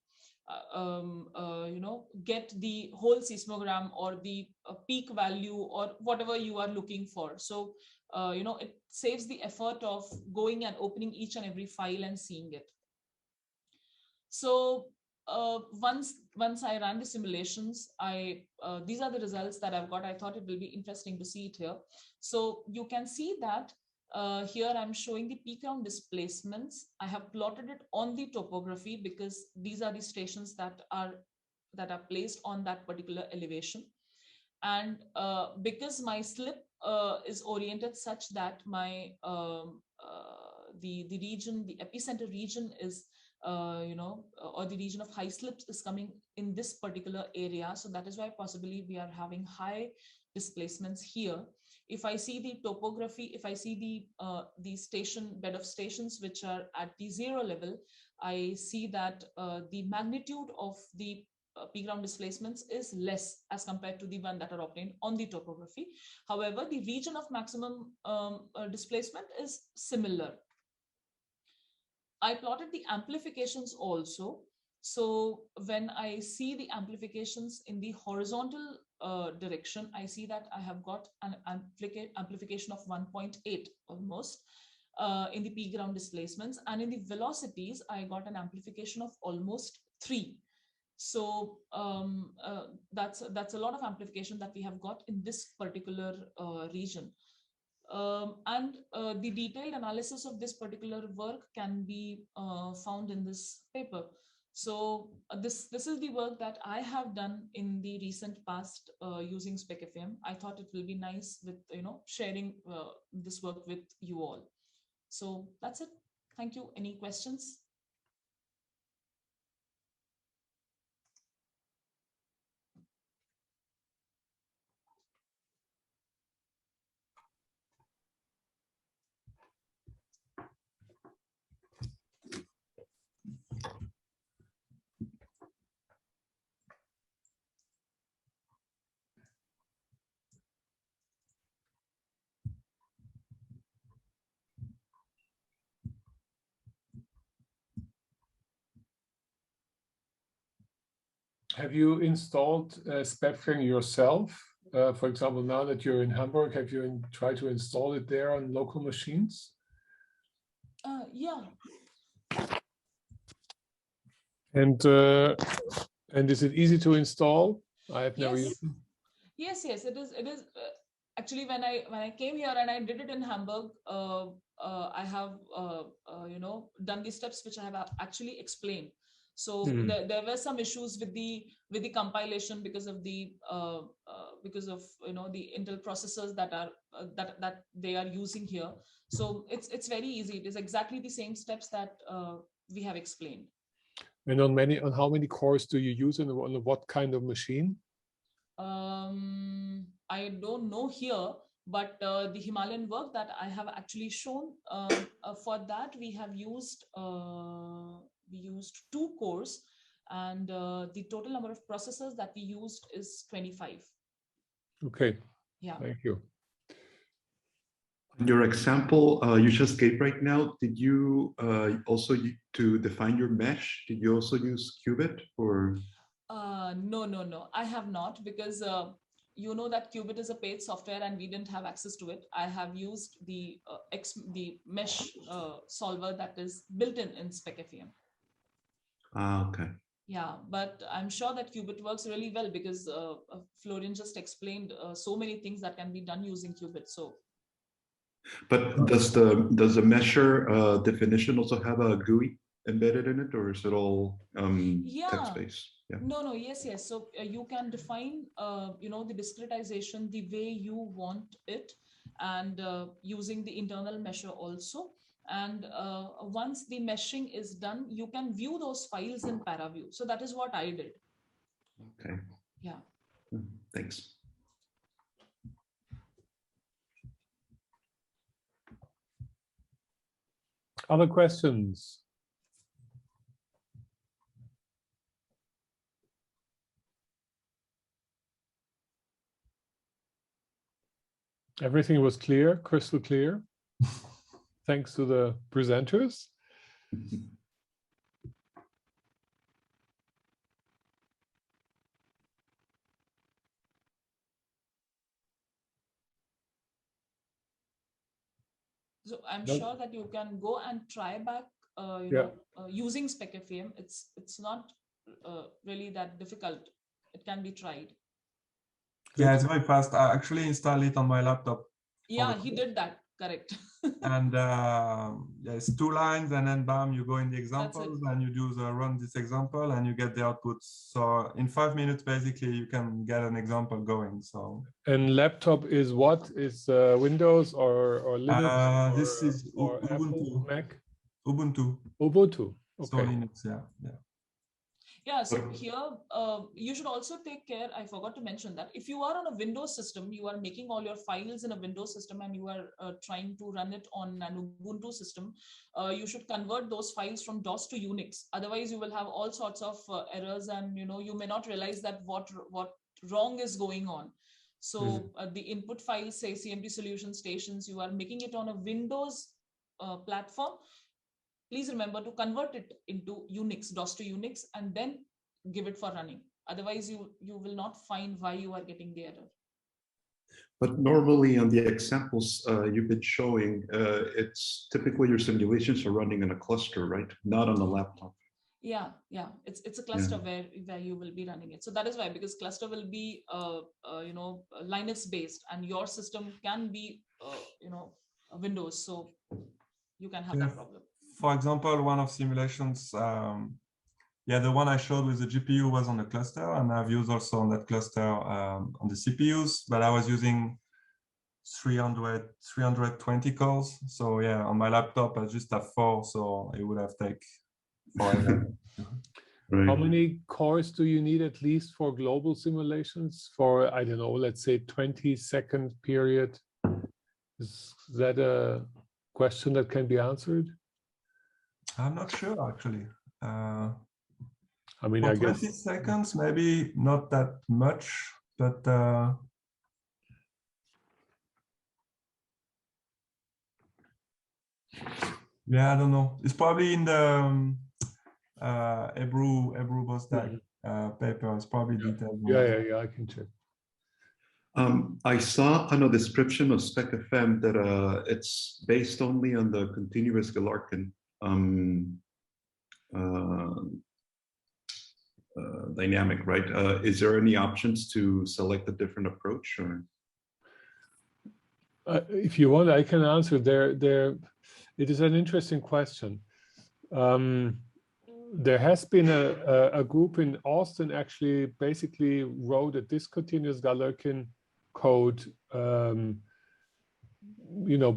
get the whole seismogram or the peak value or whatever you are looking for. So it saves the effort of going and opening each and every file and seeing it. So once I ran the simulations, these are the results that I've got. I thought it will be interesting to see it here. So you can see that here I'm showing the peak ground displacements. I have plotted it on the topography because these are the stations that are placed on that particular elevation. And because my slip is oriented such that my the region, the epicenter region is or the region of high slips is coming in this particular area. So that is why possibly we are having high displacements here. If I see the topography, if I see the station bed of stations which are at the zero level, I see that the magnitude of the peak ground displacements is less as compared to the one that are obtained on the topography. However, the region of maximum displacement is similar. I plotted the amplifications also. So when I see the amplifications in the horizontal direction, I see that I have got an amplification of 1.8 almost in the P ground displacements, and in the velocities, I got an amplification of almost 3. So that's a lot of amplification that we have got in this particular region. And the detailed analysis of this particular work can be found in this paper. So this is the work that I have done in the recent past using SPECFEM. I thought it will be nice with sharing this work with you all. So that's it. Thank you. Any questions? Have you installed SPECFEM yourself? For example, now that you're in Hamburg, have you tried to install it there on local machines? Yeah. And is it easy to install? I have never used it. Yes, it is. It is actually when I came here and I did it in Hamburg. I have done the steps which I have actually explained. So there were some issues with the compilation because of the the Intel processors that are that they are using here. So it's very easy. It is exactly the same steps that we have explained. And on how many cores do you use and on what kind of machine? I don't know here, but the Himalayan work that I have actually shown, for that we have used 2 cores, and the total number of processors that we used is 25. Okay. Yeah. Thank you. Your example you just gave right now, did you also, to define your mesh, did you also use Qubit or? No, I have not, because you know that Qubit is a paid software and we didn't have access to it. I have used the mesh solver that is built in SPECFEM. Okay. Yeah, but I'm sure that Qubit works really well, because Florian just explained so many things that can be done using Qubit. So. But does the measure definition also have a GUI embedded in it, or is it all text-based? Yeah. No, yes. So you can define, the discretization the way you want it, and using the internal measure also. And once the meshing is done, you can view those files in ParaView. So that is what I did. Okay. Yeah. Thanks. Other questions? Everything was clear, crystal clear. Thanks to the presenters. So I'm sure that you can go and try back, using SPECFEM. It's not really that difficult. It can be tried. Yeah, it's very fast. I actually installed it on my laptop. Yeah, he did that. Correct. And it's 2 lines, and then bam, you go in the examples and you do the run this example and you get the output. So in 5 minutes, basically, you can get an example going. So. And laptop is what? Is Windows or Linux? This is or Ubuntu. Apple, Mac? Ubuntu. Ubuntu. Okay. So Linux, yeah. Yeah, so here you should also take care. I forgot to mention that if you are on a Windows system, you are making all your files in a Windows system and you are trying to run it on an Ubuntu system, you should convert those files from DOS to Unix. Otherwise, you will have all sorts of errors, and you may not realize that what wrong is going on. So the input files, say CMD solution stations, you are making it on a Windows platform. please remember to convert it into Unix, DOS to Unix, and then give it for running. Otherwise, you will not find why you are getting the error. But normally on the examples you've been showing, it's typically your simulations are running in a cluster, right? Not on the laptop. Yeah, it's a cluster where you will be running it. So that is why, because cluster will be Linux based, and your system can be Windows, so you can have that problem. For example, one of simulations, the one I showed with the GPU was on the cluster, and I've used also on that cluster on the CPUs, but I was using 320 cores. So yeah, on my laptop, I just have 4, so it would have taken forever. Right. How many cores do you need at least for global simulations for, I don't know, let's say 20-second period? Is that a question that can be answered? I'm not sure, actually. I mean, for I 20 guess seconds, maybe not that much, but yeah, I don't know. It's probably in the Ebru Bosdag paper. It's probably detailed more. Yeah, I can check. I saw on a description of SPECFEM that it's based only on the continuous Galerkin dynamic, right? Is there any options to select a different approach? Or? If you want, I can answer. It is an interesting question. There has been a group in Austin actually basically wrote a discontinuous Galerkin code,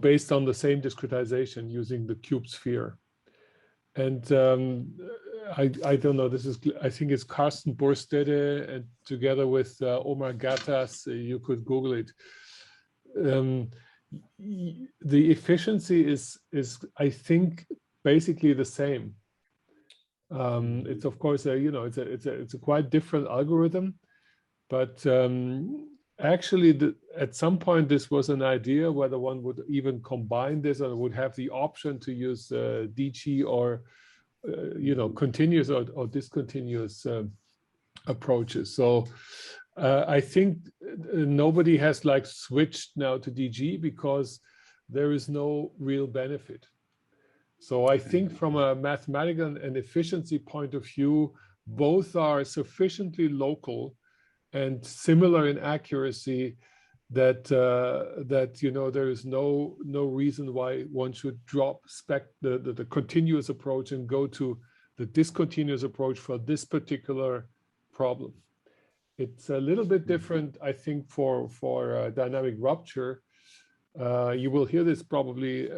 based on the same discretization using the cube sphere. And I don't know, I think it's Carsten Borstede, and together with Omar Gattas, you could Google it. The efficiency is I think basically the same. It's of course it's a quite different algorithm, but actually at some point this was an idea whether one would even combine this or would have the option to use DG or continuous or discontinuous approaches. So I think nobody has like switched now to DG because there is no real benefit. So I think from a mathematical and efficiency point of view, both are sufficiently local and similar in accuracy that there is no reason why one should drop the continuous approach and go to the discontinuous approach for this particular problem. It's a little bit different, I think, for dynamic rupture. You will hear this probably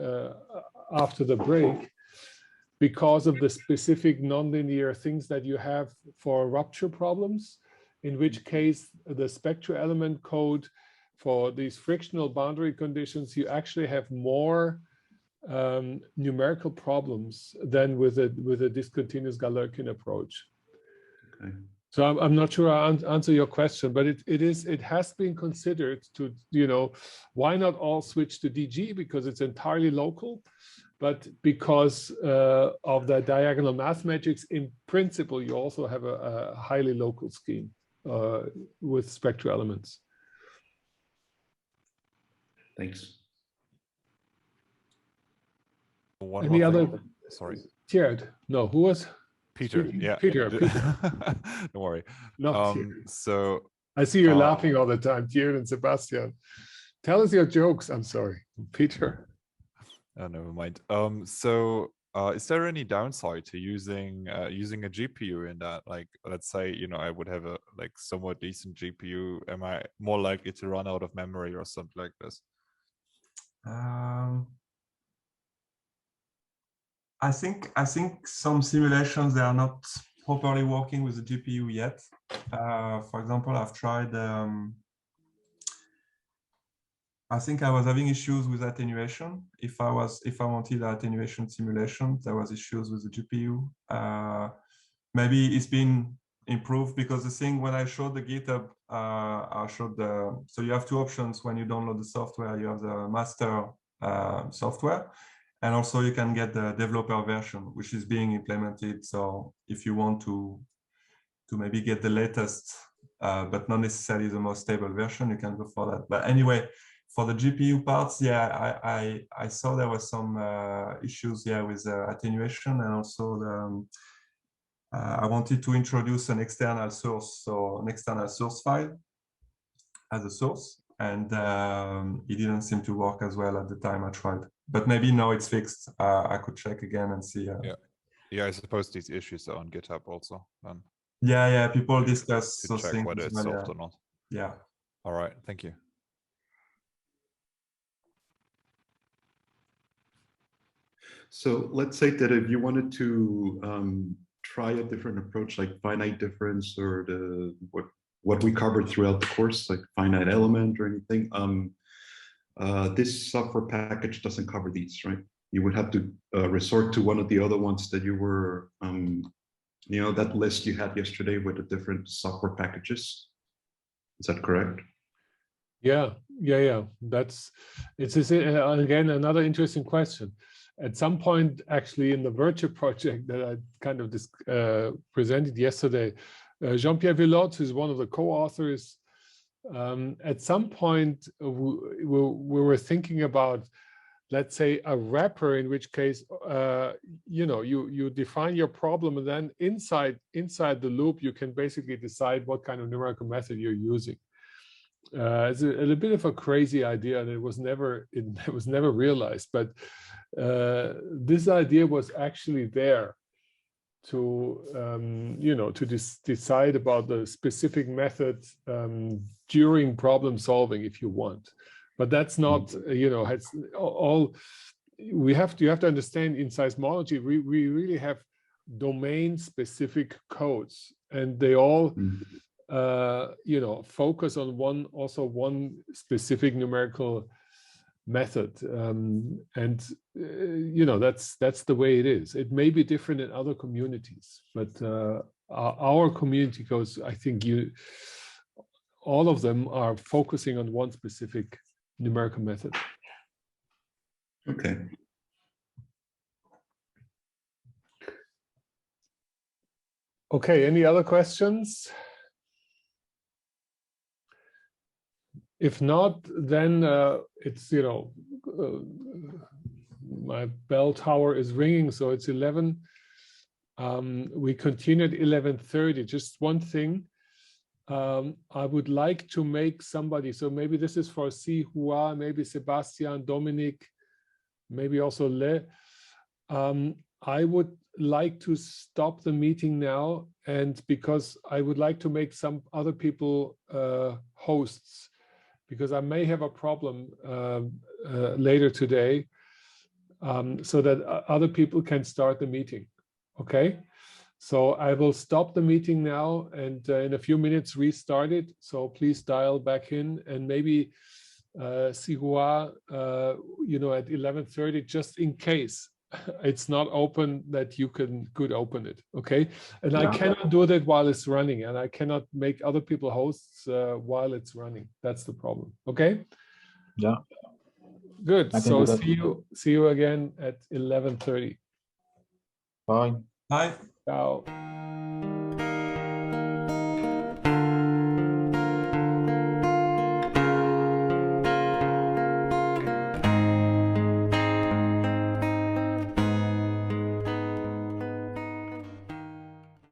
after the break, because of the specific nonlinear things that you have for rupture problems, in which case the spectral element code for these frictional boundary conditions, you actually have more numerical problems than with a discontinuous Galerkin approach. Okay. So I'm not sure I answer your question, but it has been considered to, why not all switch to DG because it's entirely local, but because of the diagonal math matrix, in principle, you also have a highly local scheme with spectral elements. Thanks. Any other? Sorry. Jared? No, who was? Peter, yeah. Peter. Don't worry. So I see you're laughing all the time, Jared and Sebastian. Tell us your jokes. I'm sorry, Peter. Oh, never mind. Is there any downside to using a GPU in that? Like, let's say, I would have a somewhat decent GPU. Am I more likely to run out of memory or something like this? I think some simulations, they are not properly working with the GPU yet. For example, I've tried. I think I was having issues with attenuation. If I wanted an attenuation simulation, there was issues with the GPU. Maybe it's been improved because the thing when I showed the GitHub, I showed so you have two options when you download the software. You have the master software, And also you can get the developer version, which is being implemented. So if you want to maybe get the latest, but not necessarily the most stable version, you can go for that. But anyway, for the GPU parts, yeah, I saw there were some issues here with attenuation, and also the, I wanted to introduce an external source, so an external source file as a source, and it didn't seem to work as well at the time I tried. But maybe now it's fixed. I could check again and see. Yeah, I suppose these issues are on GitHub also. Yeah, people discuss to those check things. whether it's solved or not. Yeah. All right, thank you. So let's say that if you wanted to try a different approach, like finite difference, or the what we covered throughout the course, like finite element or anything, this software package doesn't cover these, right? You would have to resort to one of the other ones that you were, you know, that list you had yesterday with the different software packages. Is that correct? Yeah. That's again another interesting question. At some point, actually, in the virtual project that I kind of presented yesterday, Jean-Pierre Villot is one of the co-authors. At some point, we were thinking about, let's say, a wrapper, in which case, you know, you define your problem, and then inside the loop, you can basically decide what kind of numerical method you're using. It's a little bit of a crazy idea, and it was never realized. But this idea was actually there to you know, to decide about the specific method during problem solving, if you want. But that's not, you know, it's all. You have to understand, in seismology, we really have domain specific codes, and they all you know, focus on one specific numerical method, and you know, that's the way it is. It may be different in other communities, but our community goes, I think all of them are focusing on one specific numerical method. Okay. Okay, any other questions? If not, then it's, you know, my bell tower is ringing, so it's 11. We continue at 11:30. Just one thing, I would like to make somebody, so maybe this is for Si Hua, maybe Sebastian, Dominic, maybe also Le. I would like to stop the meeting now, and because I would like to make some other people hosts, because I may have a problem later today, so that other people can start the meeting. Okay, so I will stop the meeting now, and in a few minutes restart it. So please dial back in, and maybe Sihua, you know, at 11:30, just in case it's not open, that you could open it. Okay, and I cannot do that while it's running, and I cannot make other people hosts while it's running. That's the problem. Okay. Yeah. Good. So see you again at 11:30. Bye. Bye. Ciao.